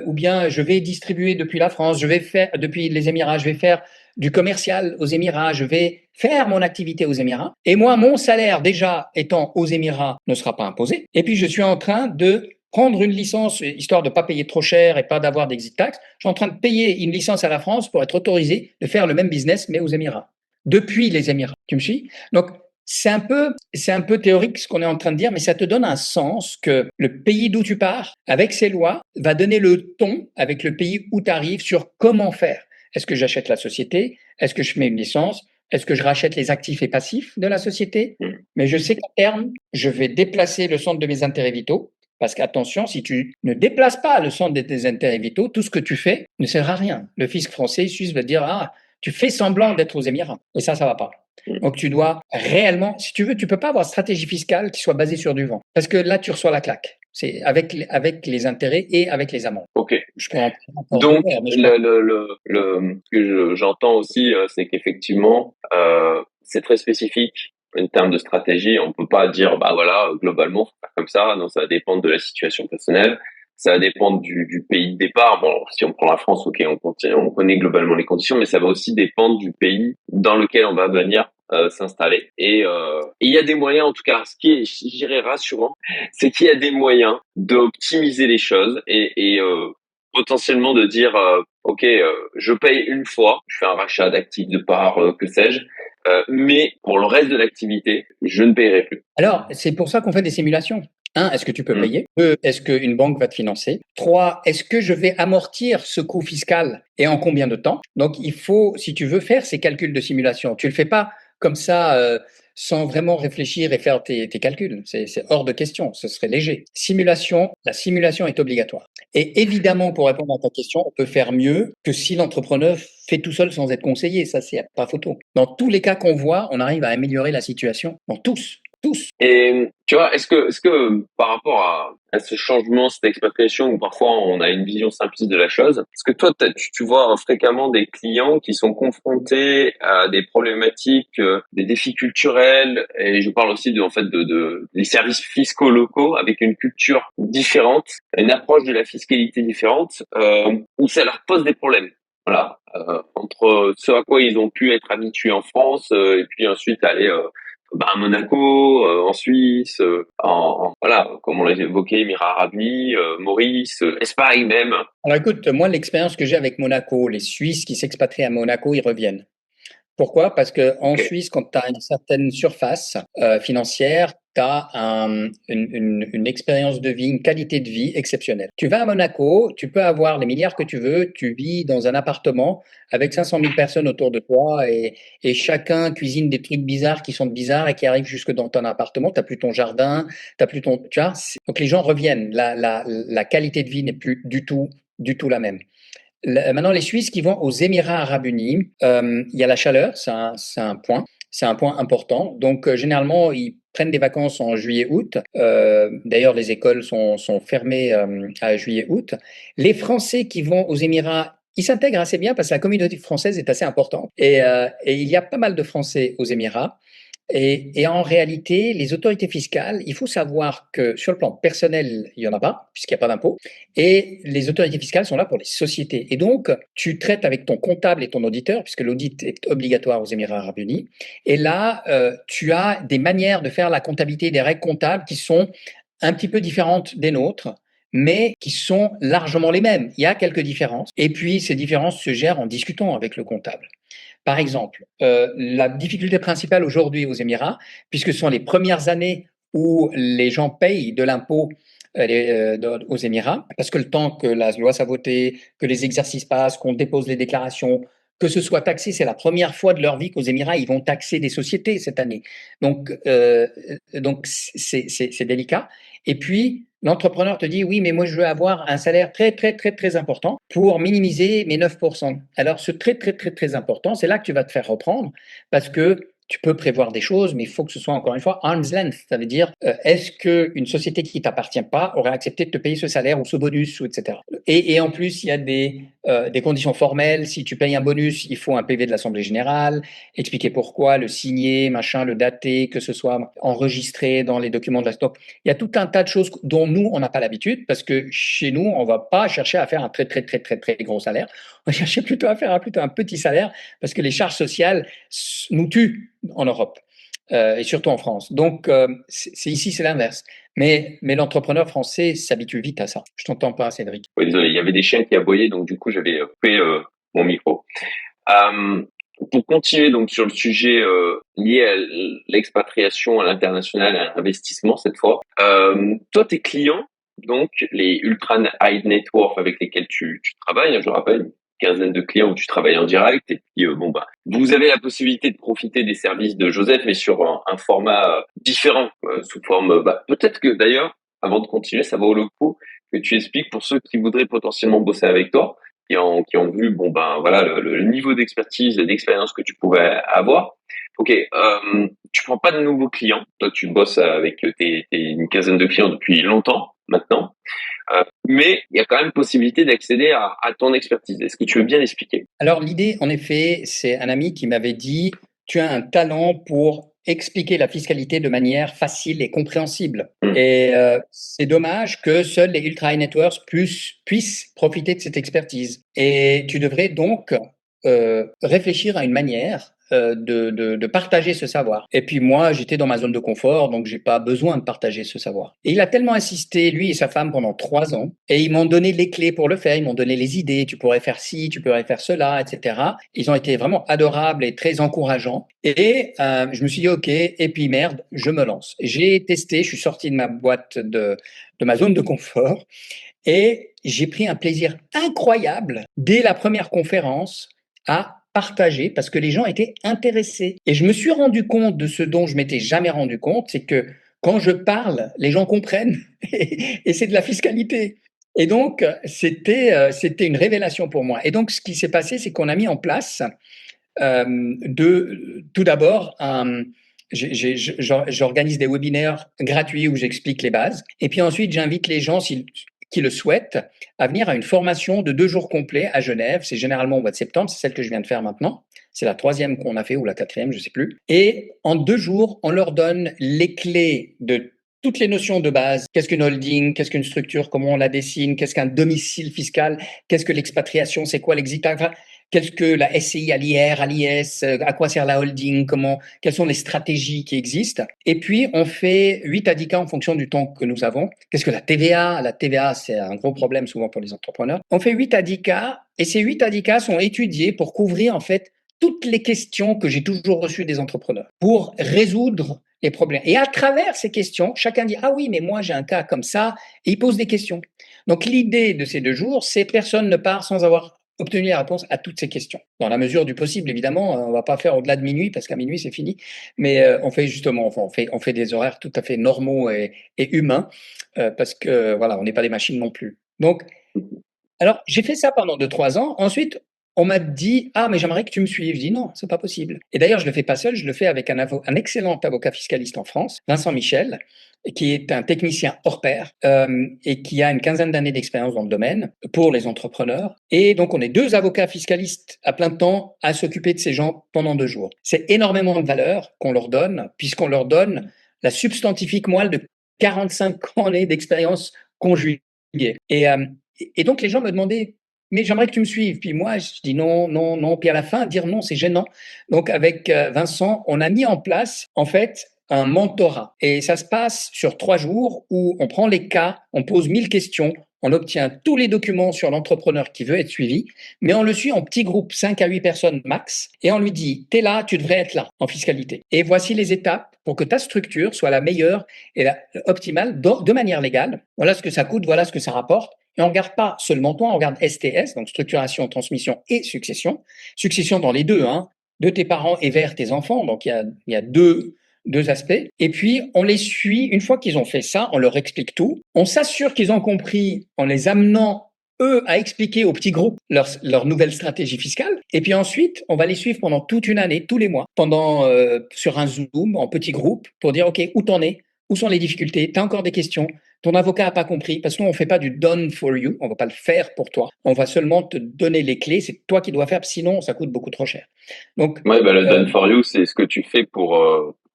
[SPEAKER 1] ou bien je vais distribuer depuis la France, je vais faire depuis les Émirats, je vais faire du commercial aux Émirats, je vais faire mon activité aux Émirats. Et moi, mon salaire déjà étant aux Émirats ne sera pas imposé. Et puis, je suis en train de prendre une licence, histoire de ne pas payer trop cher et pas d'avoir d'exit tax. Je suis en train de payer une licence à la France pour être autorisé de faire le même business, mais aux Émirats. Depuis les Émirats. Tu me suis? Donc, c'est un peu théorique ce qu'on est en train de dire, mais ça te donne un sens que le pays d'où tu pars, avec ses lois, va donner le ton avec le pays où tu arrives sur comment faire. Est-ce que j'achète la société? Est-ce que je mets une licence? Est-ce que je rachète les actifs et passifs de la société? Mais je sais qu'à terme, je vais déplacer le centre de mes intérêts vitaux. Parce qu'attention, si tu ne déplaces pas le centre de tes intérêts vitaux, tout ce que tu fais ne sert à rien. Le fisc français, suisse va dire, ah, tu fais semblant d'être aux Émirats. Et ça va pas. Donc tu dois réellement, si tu veux, tu peux pas avoir une stratégie fiscale qui soit basée sur du vent. Parce que là, tu reçois la claque. C'est avec les intérêts et avec les amendes.
[SPEAKER 2] Ok.
[SPEAKER 1] Je peux en
[SPEAKER 2] Donc,
[SPEAKER 1] mais
[SPEAKER 2] ce que j'entends aussi, c'est qu'effectivement, c'est très spécifique en termes de stratégie. On peut pas dire, bah voilà, globalement, faut faire comme ça. Non, ça va dépendre de la situation personnelle. Ça va dépendre du pays de départ. Bon, si on prend la France, ok, on connaît globalement les conditions, mais ça va aussi dépendre du pays dans lequel on va venir s'installer. Et il y a des moyens, en tout cas, ce qui est, je dirais, rassurant, c'est qu'il y a des moyens d'optimiser les choses et potentiellement de dire ok, je paye une fois, je fais un rachat d'actifs de parts, que sais-je, mais pour le reste de l'activité, je ne paierai plus.
[SPEAKER 1] Alors, c'est pour ça qu'on fait des simulations. Un, est-ce que tu peux payer? Deux, est-ce qu'une banque va te financer? Trois, est-ce que je vais amortir ce coût fiscal et en combien de temps? Donc, il faut, si tu veux faire ces calculs de simulation, tu le fais pas comme ça sans vraiment réfléchir et faire tes calculs. C'est hors de question, ce serait léger. Simulation, la simulation est obligatoire. Et évidemment, pour répondre à ta question, on peut faire mieux que si l'entrepreneur fait tout seul sans être conseillé. Ça, c'est pas photo. Dans tous les cas qu'on voit, on arrive à améliorer la situation. Dans tous. Tous.
[SPEAKER 2] Et tu vois, est-ce que par rapport à ce changement, cette expatriation, où parfois on a une vision simpliste de la chose, est-ce que toi tu vois fréquemment des clients qui sont confrontés à des problématiques, des défis culturels, et je parle aussi en fait de des services fiscaux locaux avec une culture différente, une approche de la fiscalité différente, où ça leur pose des problèmes. Voilà, entre ce à quoi ils ont pu être habitués en France, et puis ensuite aller à Monaco, en Suisse, voilà, comme on l'a évoqué, Émirats Arabes Unis, Maurice, Espagne même.
[SPEAKER 1] Alors écoute, moi l'expérience que j'ai avec Monaco, les Suisses qui s'expatrient à Monaco, ils reviennent. Pourquoi? Parce qu'en
[SPEAKER 2] Okay.
[SPEAKER 1] Suisse, quand tu as une certaine surface financière, tu as une expérience de vie, une qualité de vie exceptionnelle. Tu vas à Monaco, tu peux avoir les milliards que tu veux, tu vis dans un appartement avec 500 000 personnes autour de toi et chacun cuisine des trucs bizarres qui sont bizarres et qui arrivent jusque dans ton appartement. Tu n'as plus ton jardin, tu plus ton... Tu vois, donc les gens reviennent. La qualité de vie n'est plus du tout la même. Maintenant, les Suisses qui vont aux Émirats Arabes Unis, il y a la chaleur, c'est un point important. Donc, généralement, ils prennent des vacances en juillet-août. D'ailleurs, les écoles sont fermées à juillet-août. Les Français qui vont aux Émirats, ils s'intègrent assez bien parce que la communauté française est assez importante. Et il y a pas mal de Français aux Émirats. Et en réalité, les autorités fiscales, il faut savoir que sur le plan personnel, il n'y en a pas, puisqu'il n'y a pas d'impôt. Et les autorités fiscales sont là pour les sociétés. Et donc, tu traites avec ton comptable et ton auditeur, puisque l'audit est obligatoire aux Émirats arabes unis. Et là, tu as des manières de faire la comptabilité, des règles comptables qui sont un petit peu différentes des nôtres, mais qui sont largement les mêmes. Il y a quelques différences. Et puis, ces différences se gèrent en discutant avec le comptable. Par exemple, la difficulté principale aujourd'hui aux Émirats, puisque ce sont les premières années où les gens payent de l'impôt aux Émirats, parce que le temps que la loi soit votée, que les exercices passent, qu'on dépose les déclarations, que ce soit taxé, c'est la première fois de leur vie qu'aux Émirats, ils vont taxer des sociétés cette année. Donc c'est délicat. Et puis, l'entrepreneur te dit, oui, mais moi, je veux avoir un salaire très, très, très, très important pour minimiser mes 9%. Alors, ce très, très, très, très important, c'est là que tu vas te faire reprendre parce que tu peux prévoir des choses, mais il faut que ce soit encore une fois arm's length. Ça veut dire, est-ce qu'une société qui t'appartient pas aurait accepté de te payer ce salaire ou ce bonus, ou etc. Et en plus, il y a des conditions formelles. Si tu payes un bonus, il faut un PV de l'Assemblée générale, expliquer pourquoi, le signer, machin, le dater, que ce soit enregistré dans les documents de la stock. Il y a tout un tas de choses dont nous, on n'a pas l'habitude parce que chez nous, on va pas chercher à faire un très, très, très, très, très gros salaire. On va chercher plutôt à faire plutôt un petit salaire parce que les charges sociales nous tuent en Europe et surtout en France. Donc, c'est ici, c'est l'inverse. Mais l'entrepreneur français s'habitue vite à ça. Je t'entends pas, Cédric.
[SPEAKER 2] Oui, désolé, il y avait des chiens qui aboyaient, donc du coup, j'avais coupé mon micro. Euh, pour continuer donc sur le sujet lié à l'expatriation à l'international, à l'investissement cette fois, toi, tes clients, donc les ultra high net worth avec lesquels tu travailles, hein, je rappelle, une quinzaine de clients où tu travailles en direct, et puis bon bah, vous avez la possibilité de profiter des services de Joseph, mais sur un format différent, sous forme, bah, peut-être que d'ailleurs, avant de continuer, ça vaut le coup que tu expliques pour ceux qui voudraient potentiellement bosser avec toi, qui ont vu bon ben voilà le niveau d'expertise et d'expérience que tu pouvais avoir. Ok, tu prends pas de nouveaux clients. Toi, tu bosses avec une quinzaine de clients depuis longtemps maintenant, mais il y a quand même possibilité d'accéder à ton expertise. Est-ce que tu veux bien l'expliquer?
[SPEAKER 1] Alors l'idée, en effet, c'est un ami qui m'avait dit, tu as un talent pour expliquer la fiscalité de manière facile et compréhensible. Et c'est dommage que seuls les ultra high net worth puissent profiter de cette expertise. Et tu devrais donc réfléchir à une manière de partager ce savoir. Et puis moi, j'étais dans ma zone de confort, donc j'ai pas besoin de partager ce savoir. Et il a tellement insisté, lui et sa femme, pendant 3 ans, et ils m'ont donné les clés pour le faire, ils m'ont donné les idées, tu pourrais faire ci, tu pourrais faire cela, etc. Ils ont été vraiment adorables et très encourageants. Et je me suis dit, ok, et puis merde, je me lance. J'ai testé, je suis sorti de ma boîte de ma zone de confort, et j'ai pris un plaisir incroyable dès la première conférence à partager parce que les gens étaient intéressés. Et je me suis rendu compte de ce dont je m'étais jamais rendu compte, c'est que quand je parle, les gens comprennent et c'est de la fiscalité. Et donc, c'était une révélation pour moi. Et donc, ce qui s'est passé, c'est qu'on a mis en place tout d'abord j'organise des webinaires gratuits où j'explique les bases. Et puis ensuite, j'invite les gens qui le souhaitent à venir à une formation de 2 jours complets à Genève. C'est généralement au mois de septembre, c'est celle que je viens de faire maintenant. C'est la 3e qu'on a fait ou la 4e, je ne sais plus. Et en 2 jours, on leur donne les clés de toutes les notions de base. Qu'est-ce qu'une holding? Qu'est-ce qu'une structure? Comment on la dessine? Qu'est-ce qu'un domicile fiscal? Qu'est-ce que l'expatriation? C'est quoi l'exit? Qu'est-ce que la SCI à l'IR, à l'IS? À quoi sert la holding? Quelles sont les stratégies qui existent? Et puis, on fait 8 à 10 cas en fonction du temps que nous avons. Qu'est-ce que la TVA? La TVA, c'est un gros problème souvent pour les entrepreneurs. On fait 8 à 10 cas et ces 8 à 10 cas sont étudiés pour couvrir en fait toutes les questions que j'ai toujours reçues des entrepreneurs pour résoudre les problèmes. Et à travers ces questions, chacun dit « Ah oui, mais moi j'ai un cas comme ça » et il pose des questions. Donc l'idée de ces 2 jours, c'est personne ne part sans avoir obtenu la réponse à toutes ces questions. Dans la mesure du possible, évidemment, on ne va pas faire au-delà de minuit parce qu'à minuit c'est fini, mais on fait justement, enfin, on fait des horaires tout à fait normaux et humains parce que voilà, on n'est pas des machines non plus. Donc, alors j'ai fait ça pendant 2-3 ans. Ensuite, on m'a dit, ah, mais j'aimerais que tu me suives. Je dis, non, c'est pas possible. Et d'ailleurs, je le fais pas seul, je le fais avec un excellent avocat fiscaliste en France, Vincent Michel, qui est un technicien hors pair et qui a une quinzaine d'années d'expérience dans le domaine pour les entrepreneurs. Et donc, on est 2 avocats fiscalistes à plein temps à s'occuper de ces gens pendant 2 jours. C'est énormément de valeur qu'on leur donne, puisqu'on leur donne la substantifique moelle de 45 années d'expérience conjuguée. Et donc, les gens me demandaient, mais j'aimerais que tu me suives. Puis moi, je dis non, non, non. Puis à la fin, dire non, c'est gênant. Donc, avec Vincent, on a mis en place, en fait, un mentorat. Et ça se passe sur 3 jours où on prend les cas, on pose 1000 questions, on obtient tous les documents sur l'entrepreneur qui veut être suivi, mais on le suit en petits groupes, 5 à 8 personnes max, et on lui dit, t'es là, tu devrais être là en fiscalité. Et voici les étapes pour que ta structure soit la meilleure et la optimale de manière légale. Voilà ce que ça coûte, voilà ce que ça rapporte. Et on ne regarde pas seulement toi, on regarde STS, donc structuration, transmission et succession. Succession dans les deux, hein, de tes parents et vers tes enfants. Donc il y a deux aspects. Et puis, on les suit. Une fois qu'ils ont fait ça, on leur explique tout. On s'assure qu'ils ont compris en les amenant, eux, à expliquer au petit groupe leur nouvelle stratégie fiscale. Et puis ensuite, on va les suivre pendant toute une année, tous les mois, sur un Zoom, en petit groupe, pour dire, OK, où t'en es? Où sont les difficultés? Tu as encore des questions? Ton avocat n'a pas compris, parce que nous, on ne fait pas du done for you, on ne va pas le faire pour toi. On va seulement te donner les clés, c'est toi qui dois faire, sinon ça coûte beaucoup trop cher. Donc,
[SPEAKER 2] Ouais, bah, le done for you, c'est ce que tu fais pour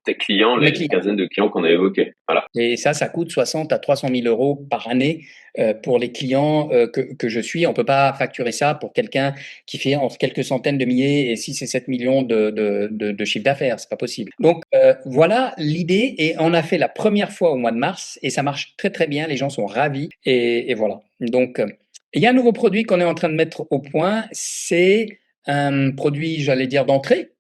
[SPEAKER 2] tes clients,
[SPEAKER 1] mes
[SPEAKER 2] les
[SPEAKER 1] clients.
[SPEAKER 2] quinzaines de clients qu'on a évoqués. Voilà.
[SPEAKER 1] Et ça coûte 60 à 300 000 euros par année pour les clients que je suis. On ne peut pas facturer ça pour quelqu'un qui fait entre quelques centaines de milliers et 6 et 7 millions de chiffre d'affaires. C'est pas possible. Donc voilà l'idée. Et on a fait la première fois au mois de mars et ça marche très très bien. Les gens sont ravis et voilà. Donc il y a un nouveau produit qu'on est en train de mettre au point. C'est un produit, j'allais dire, d'entrée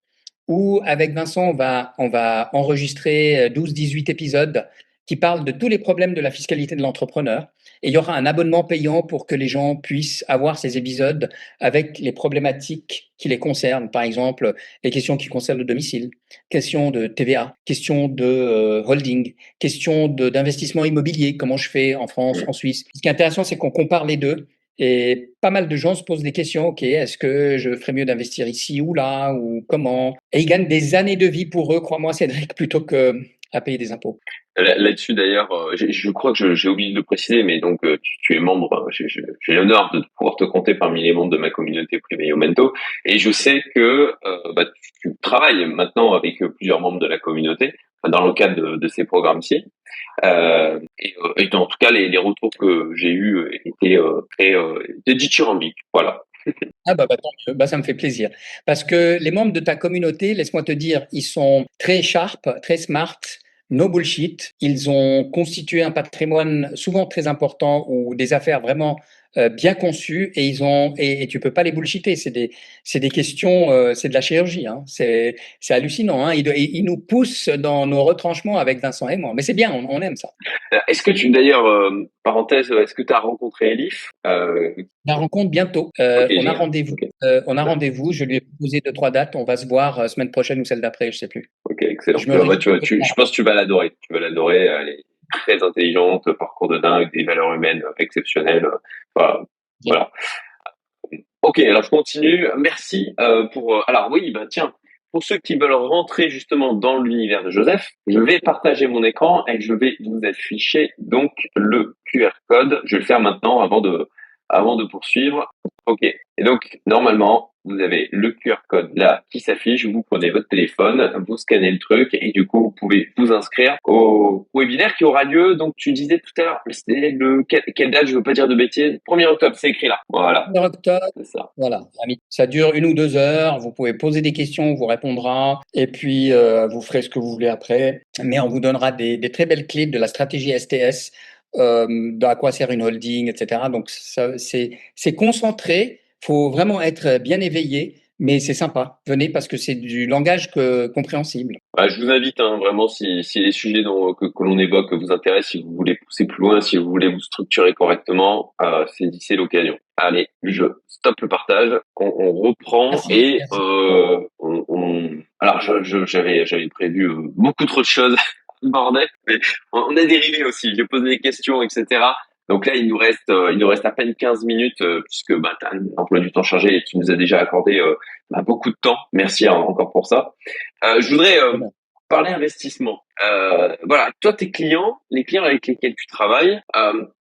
[SPEAKER 1] où avec Vincent, on va enregistrer 12-18 épisodes qui parlent de tous les problèmes de la fiscalité de l'entrepreneur. Et il y aura un abonnement payant pour que les gens puissent avoir ces épisodes avec les problématiques qui les concernent. Par exemple, les questions qui concernent le domicile, questions de TVA, questions de holding, questions d'investissement immobilier, comment je fais en France, en Suisse. Ce qui est intéressant, c'est qu'on compare les deux. Et pas mal de gens se posent des questions, ok, est-ce que je ferais mieux d'investir ici ou là, ou comment? Et ils gagnent des années de vie pour eux, crois-moi, Cédric, plutôt que à payer des impôts.
[SPEAKER 2] Là-dessus d'ailleurs, je crois que j'ai oublié de le préciser, mais donc tu es membre, j'ai l'honneur de pouvoir te compter parmi les membres de ma communauté privée Yomento, et je sais que bah, tu travailles maintenant avec plusieurs membres de la communauté, enfin, dans le cadre de ces programmes-ci, et en tout cas les retours que j'ai eus étaient étaient dithyrambiques, voilà.
[SPEAKER 1] Ah bah, tant mieux, bah, ça me fait plaisir. Parce que les membres de ta communauté, laisse-moi te dire, ils sont très sharp, très smart, no bullshit. Ils ont constitué un patrimoine souvent très important ou des affaires vraiment bien conçues et et tu peux pas les bullshiter. C'est des questions, c'est de la chirurgie, hein. C'est hallucinant, hein. Ils nous poussent dans nos retranchements avec Vincent et moi. Mais c'est bien, on aime ça.
[SPEAKER 2] Est-ce que tu d'ailleurs parenthèse, est-ce que tu as rencontré Elif
[SPEAKER 1] La rencontre bientôt.
[SPEAKER 2] Ok,
[SPEAKER 1] On a
[SPEAKER 2] génial.
[SPEAKER 1] rendez-vous.
[SPEAKER 2] Ok.
[SPEAKER 1] On a rendez-vous. Je lui ai proposé 2, 3 dates. On va se voir semaine prochaine ou celle d'après, je sais plus.
[SPEAKER 2] Ok, excellent.
[SPEAKER 1] Je me risque.
[SPEAKER 2] Je pense que tu vas l'adorer. Tu vas l'adorer. Elle est très intelligente, parcours de dingue, des valeurs humaines exceptionnelles. Voilà. Voilà. Ok, alors je continue. Merci pour. Alors oui, bah tiens, pour ceux qui veulent rentrer justement dans l'univers de Joseph, je vais partager mon écran et je vais vous afficher donc le QR code. Je vais le faire maintenant avant de poursuivre. Ok. Et donc normalement, vous avez le QR code là qui s'affiche. Vous prenez votre téléphone, vous scannez le truc et du coup vous pouvez vous inscrire au webinaire qui aura lieu. Donc tu disais tout à l'heure, c'était quelle date? Je veux pas dire de bêtises. 1er octobre, c'est écrit là. Voilà.
[SPEAKER 1] 1er octobre.
[SPEAKER 2] C'est ça.
[SPEAKER 1] Voilà. Ça dure 1 ou 2 heures. Vous pouvez poser des questions, on vous répondra. Et puis, vous ferez ce que vous voulez après. Mais on vous donnera des très belles clés de la stratégie STS, à quoi sert une holding, etc. Donc, c'est concentré. Faut vraiment être bien éveillé. Mais c'est sympa. Venez parce que c'est du langage compréhensible.
[SPEAKER 2] Bah, je vous invite hein, vraiment si les sujets que l'on évoque vous intéressent, si vous voulez pousser plus loin, si vous voulez vous structurer correctement, c'est l'occasion. Allez, je stoppe le partage, on reprend
[SPEAKER 1] Merci.
[SPEAKER 2] et
[SPEAKER 1] Merci.
[SPEAKER 2] alors j'avais prévu beaucoup trop de choses, bordel, mais on a dérivé aussi. J'ai posé des questions, etc. Donc là, il nous reste à peine 15 minutes puisque bah, tu as un emploi du temps chargé et tu nous as déjà accordé beaucoup de temps. Merci encore pour ça. Je voudrais parler investissement. Voilà, toi, tes clients, les clients avec lesquels tu travailles,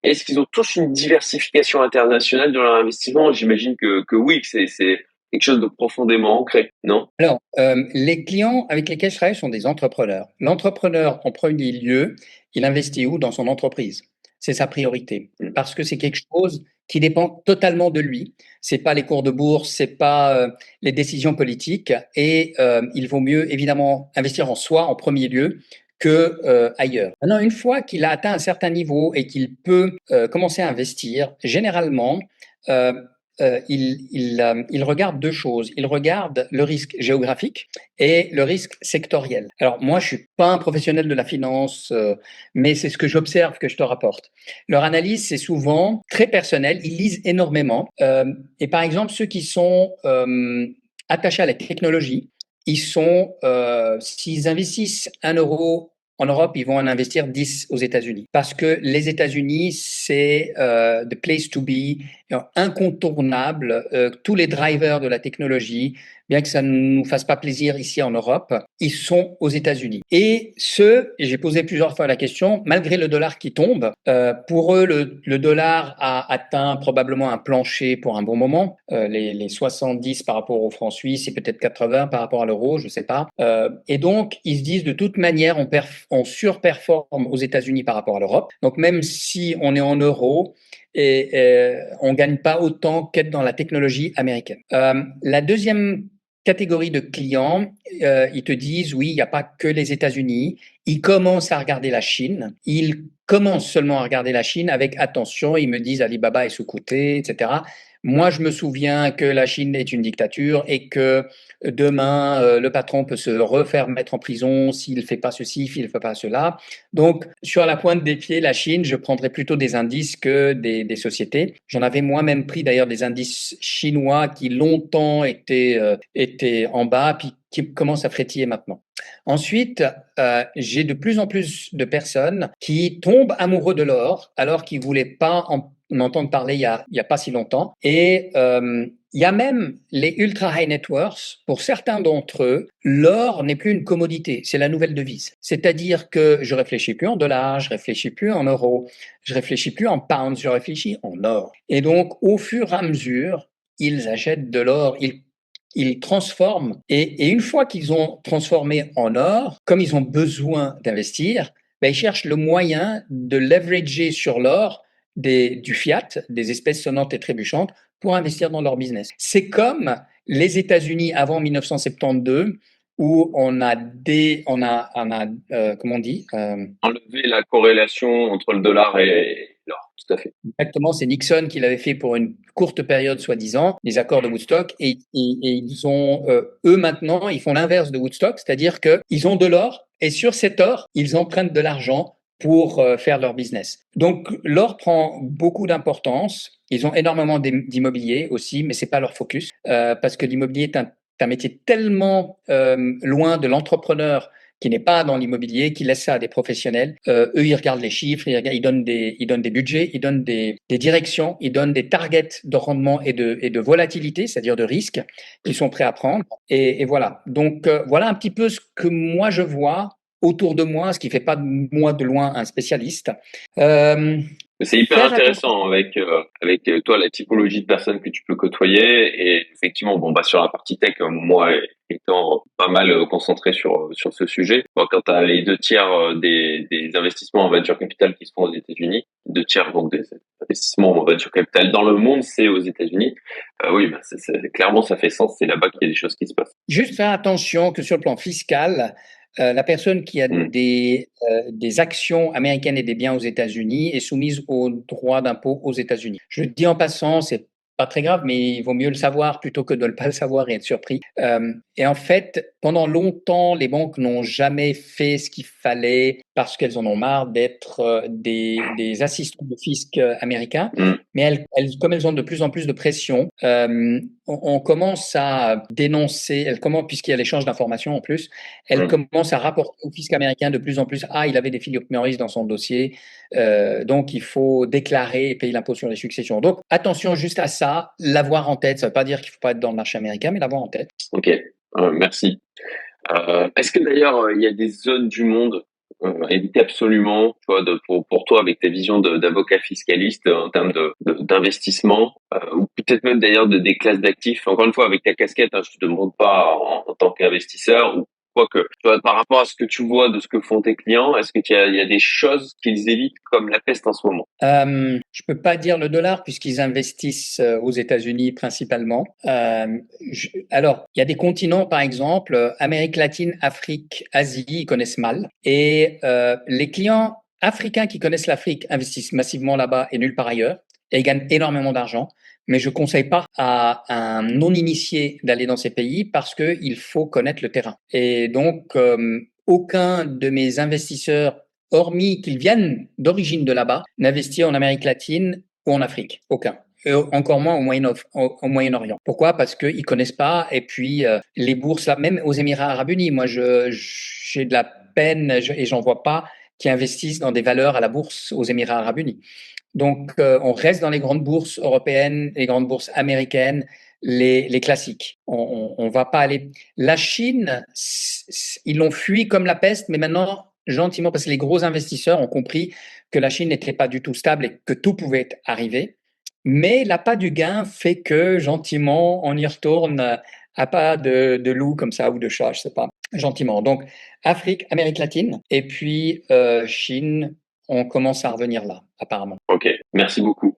[SPEAKER 2] est-ce qu'ils ont tous une diversification internationale dans leur investissement? J'imagine que oui, que c'est quelque chose de profondément ancré, non?
[SPEAKER 1] Alors, les clients avec lesquels je travaille sont des entrepreneurs. L'entrepreneur, en premier lieu, il investit où? Dans son entreprise. C'est sa priorité
[SPEAKER 2] Mm.
[SPEAKER 1] parce que c'est quelque chose qui dépend totalement de lui. C'est pas les cours de bourse, c'est pas, les décisions politiques et il vaut mieux évidemment investir en soi en premier lieu que, ailleurs. Maintenant, une fois qu'il a atteint un certain niveau et qu'il peut, commencer à investir, généralement, heu il regarde 2 choses. Il regarde le risque géographique et le risque sectoriel. Alors moi, je suis pas un professionnel de la finance, mais c'est ce que j'observe que je te rapporte. Leur analyse, c'est souvent très personnel. Ils lisent énormément, et par exemple, ceux qui sont, attachés à la technologie, s'ils investissent 1 € en Europe, ils vont en investir 10 aux États-Unis. Parce que les États-Unis, c'est the place to be, incontournable. Tous les drivers de la technologie, bien que ça ne nous fasse pas plaisir ici en Europe, ils sont aux États-Unis. Et j'ai posé plusieurs fois la question, malgré le dollar qui tombe, pour eux, le dollar a atteint probablement un plancher pour un bon moment, les 70 par rapport au franc suisse et peut-être 80 par rapport à l'euro, je ne sais pas. Et donc, ils se disent de toute manière, on surperforme aux États-Unis par rapport à l'Europe. Donc, même si on est en euros, et on gagne pas autant qu'être dans la technologie américaine. La deuxième catégorie de clients, ils te disent oui, il n'y a pas que les États-Unis. Ils commencent à regarder la Chine. Ils commencent seulement à regarder la Chine avec attention. Ils me disent Alibaba est sous-coté, etc. Moi, je me souviens que la Chine est une dictature et que demain, le patron peut se refaire mettre en prison s'il ne fait pas ceci, s'il ne fait pas cela. Donc, sur la pointe des pieds, la Chine, je prendrais plutôt des indices que des sociétés. J'en avais moi-même pris d'ailleurs des indices chinois qui longtemps étaient en bas, puis qui commencent à frétiller maintenant. Ensuite, j'ai de plus en plus de personnes qui tombent amoureux de l'or alors qu'ils ne voulaient pas en entendre parler il y a pas si longtemps. Et il y a même les ultra high net worth. Pour certains d'entre eux, l'or n'est plus une commodité, c'est la nouvelle devise. C'est-à-dire que je réfléchis plus en dollars, je réfléchis plus en euros, je réfléchis plus en pounds, je réfléchis en or. Et donc, au fur et à mesure, ils achètent de l'or, ils transforment. Et une fois qu'ils ont transformé en or, comme ils ont besoin d'investir, ben, ils cherchent le moyen de leverager sur l'or du fiat, des espèces sonnantes et trébuchantes, pour investir dans leur business. C'est comme les États-Unis avant 1972, où comment on dit,
[SPEAKER 2] Enlever la corrélation entre le dollar et l'or, tout à fait.
[SPEAKER 1] exactement, c'est Nixon qui l'avait fait pour une courte période, soi-disant, les accords de Woodstock, et ils ont, eux maintenant, ils font l'inverse de Woodstock, c'est-à-dire qu'ils ont de l'or, et sur cet or, ils empruntent de l'argent pour faire leur business. Donc l'or prend beaucoup d'importance. Ils ont énormément d'immobilier aussi, mais c'est pas leur focus, parce que l'immobilier est un métier tellement loin de l'entrepreneur qui n'est pas dans l'immobilier, qui laisse ça à des professionnels. Eux, ils regardent les chiffres, ils donnent des budgets, ils donnent des directions, ils donnent des targets de rendement et de volatilité, c'est-à-dire de risque, qu'ils sont prêts à prendre. Et voilà. Donc, voilà un petit peu ce que moi je vois autour de moi, ce qui fait pas de moi de loin un spécialiste. Euh,
[SPEAKER 2] C'est hyper
[SPEAKER 1] faire attention.
[SPEAKER 2] intéressant avec toi la typologie de personnes que tu peux côtoyer et effectivement bon bah sur la partie tech moi étant pas mal concentré sur ce sujet bon, quand tu as les 2 tiers des investissements en venture capital qui se font aux États-Unis 2 tiers donc des investissements en venture capital dans le monde c'est aux États-Unis oui bah clairement ça fait sens c'est là-bas qu'il y a des choses qui se passent.
[SPEAKER 1] Juste faire attention que sur le plan fiscal, la personne qui a
[SPEAKER 2] Mm.
[SPEAKER 1] des actions américaines et des biens aux États-Unis est soumise aux droits d'impôt aux États-Unis. Je le dis en passant, c'est pas très grave, mais il vaut mieux le savoir plutôt que de ne pas le savoir et être surpris. Et en fait, pendant longtemps, les banques n'ont jamais fait ce qu'il fallait parce qu'elles en ont marre d'être des assistants de fisc américains.
[SPEAKER 2] Mm.
[SPEAKER 1] Mais comme elles ont de plus en plus de pression, on commence à dénoncer, puisqu'il y a l'échange d'informations en plus, elles
[SPEAKER 2] Mm.
[SPEAKER 1] commencent à rapporter au fisc américain de plus en plus, ah, il avait des Philip Morris dans son dossier, donc il faut déclarer et payer l'impôt sur les successions. Donc attention juste à ça, l'avoir en tête. Ça ne veut pas dire qu'il ne faut pas être dans le marché américain, mais l'avoir en tête.
[SPEAKER 2] Ok, merci. Est-ce que d'ailleurs il y a des zones du monde à éviter absolument, tu vois, pour toi avec ta vision d'avocat fiscaliste en termes d'investissement, ou peut-être même d'ailleurs des classes d'actifs. Encore une fois, avec ta casquette, hein, je te demande pas en tant qu'investisseur ou quoi que, tu vois, par rapport à ce que tu vois de ce que font tes clients, est-ce que il y a des choses qu'ils évitent comme la peste en ce moment?
[SPEAKER 1] Je peux pas dire le dollar puisqu'ils investissent aux États-Unis principalement. Alors, il y a des continents, par exemple, Amérique latine, Afrique, Asie, ils connaissent mal. Et les clients africains qui connaissent l'Afrique investissent massivement là-bas et nulle part ailleurs. Et ils gagnent énormément d'argent. Mais je conseille pas à un non-initié d'aller dans ces pays parce que il faut connaître le terrain. Et donc, aucun de mes investisseurs, hormis qu'ils viennent d'origine de là-bas, n'investit en Amérique latine ou en Afrique. Aucun. Et encore moins au Moyen-Orient. Pourquoi? Parce qu'ils ne connaissent pas. Et puis, les bourses, là, même aux Émirats arabes unis, moi, j'ai de la peine et j'en vois pas qui investissent dans des valeurs à la bourse aux Émirats arabes unis. Donc, on reste dans les grandes bourses européennes, les grandes bourses américaines, les classiques. On va pas aller. La Chine, ils l'ont fui comme la peste, mais maintenant, gentiment, parce que les gros investisseurs ont compris que la Chine n'était pas du tout stable et que tout pouvait arriver. Mais l'appât du gain fait que, gentiment, on y retourne à pas de loup comme ça ou de chat, je sais pas, gentiment. Donc, Afrique, Amérique latine, et puis Chine, on commence à revenir là, apparemment.
[SPEAKER 2] Ok, merci beaucoup.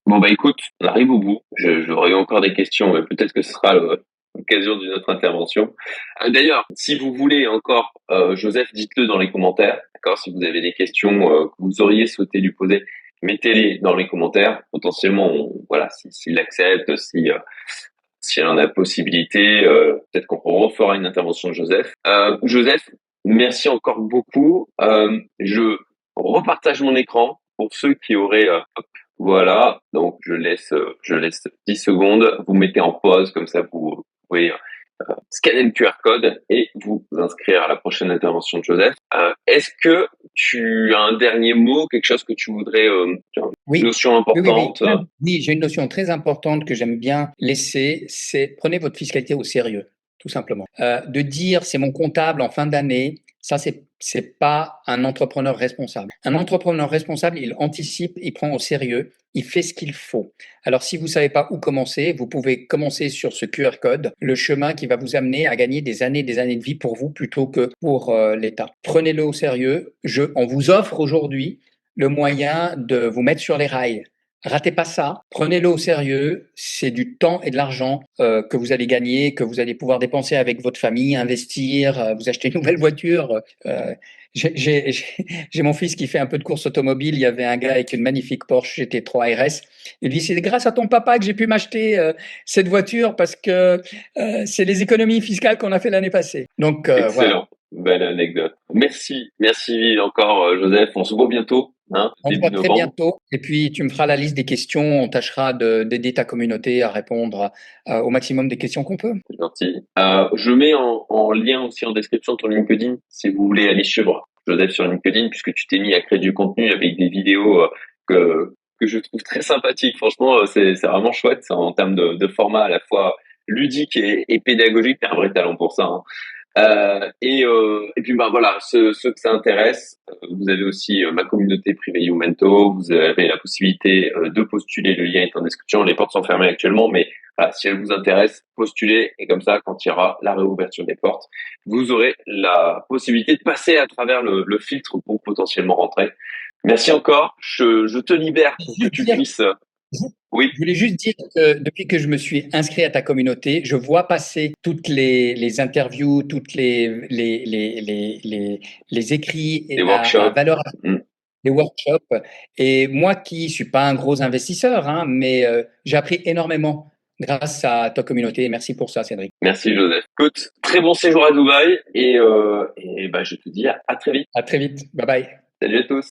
[SPEAKER 2] Bon bah écoute, on arrive au bout. J'aurais eu encore des questions, mais peut-être que ce sera l'occasion d'une autre intervention. D'ailleurs, si vous voulez encore, Joseph, dites-le dans les commentaires. D'accord, si vous avez des questions que vous auriez souhaité lui poser, mettez-les dans les commentaires. Potentiellement, voilà, s'il accepte, si elle en a possibilité, peut-être qu'on refera une intervention de Joseph. Joseph, merci encore beaucoup. Je repartage mon écran pour ceux qui auraient voilà, donc je laisse 10 secondes, vous mettez en pause, comme ça vous pouvez scanner le QR code et vous inscrire à la prochaine intervention de Joseph. Est-ce que tu as un dernier mot, quelque chose que tu voudrais, une notion importante?
[SPEAKER 1] Oui, j'ai une notion très importante que j'aime bien laisser, c'est prenez votre fiscalité au sérieux, tout simplement. De dire c'est mon comptable en fin d'année, ça c'est pas un entrepreneur responsable. Un entrepreneur responsable, il anticipe, il prend au sérieux, il fait ce qu'il faut. Alors si vous savez pas où commencer, vous pouvez commencer sur ce QR code, le chemin qui va vous amener à gagner des années de vie pour vous plutôt que pour l'État. Prenez-le au sérieux. On vous offre aujourd'hui le moyen de vous mettre sur les rails. Ratez pas ça, prenez-le au sérieux, c'est du temps et de l'argent que vous allez gagner, que vous allez pouvoir dépenser avec votre famille, investir, vous acheter une nouvelle voiture. J'ai mon fils qui fait un peu de course automobile, il y avait un gars avec une magnifique Porsche GT3 RS, il dit c'est grâce à ton papa que j'ai pu m'acheter cette voiture parce que c'est les économies fiscales qu'on a fait l'année passée. Donc
[SPEAKER 2] Excellent.
[SPEAKER 1] voilà.
[SPEAKER 2] Belle anecdote. Merci encore Joseph. On se voit bientôt, hein,
[SPEAKER 1] On se
[SPEAKER 2] début
[SPEAKER 1] voit très
[SPEAKER 2] novembre.
[SPEAKER 1] bientôt et puis tu me feras la liste des questions. On tâchera d'aider ta communauté à répondre au maximum des questions qu'on peut.
[SPEAKER 2] C'est gentil. Je mets en lien aussi en description ton LinkedIn si vous voulez aller suivre Joseph sur LinkedIn puisque tu t'es mis à créer du contenu avec des vidéos que je trouve très sympathiques. Franchement, c'est vraiment chouette en termes de format à la fois ludique et pédagogique. T'as un vrai talent pour ça, hein. Et puis bah voilà, ceux que ça intéresse, vous avez aussi ma communauté privée Youmento, vous avez la possibilité de postuler, le lien est en description, les portes sont fermées actuellement, mais voilà, si elles vous intéressent, postulez, et comme ça, quand il y aura la réouverture des portes, vous aurez la possibilité de passer à travers le filtre pour potentiellement rentrer. Merci encore, je te libère pour que tu puisses... Oui.
[SPEAKER 1] Je voulais juste dire que depuis que je me suis inscrit à ta communauté, je vois passer toutes les interviews, toutes les écrits
[SPEAKER 2] Les
[SPEAKER 1] à
[SPEAKER 2] workshops.
[SPEAKER 1] valeur,
[SPEAKER 2] Mm.
[SPEAKER 1] les workshops. Et moi qui suis pas un gros investisseur, hein, mais j'ai appris énormément grâce à ta communauté. Merci pour ça, Cédric.
[SPEAKER 2] Merci Joseph. Écoute, très bon séjour à Dubaï et bah, je te dis à très vite.
[SPEAKER 1] À très vite. Bye bye.
[SPEAKER 2] Salut à tous.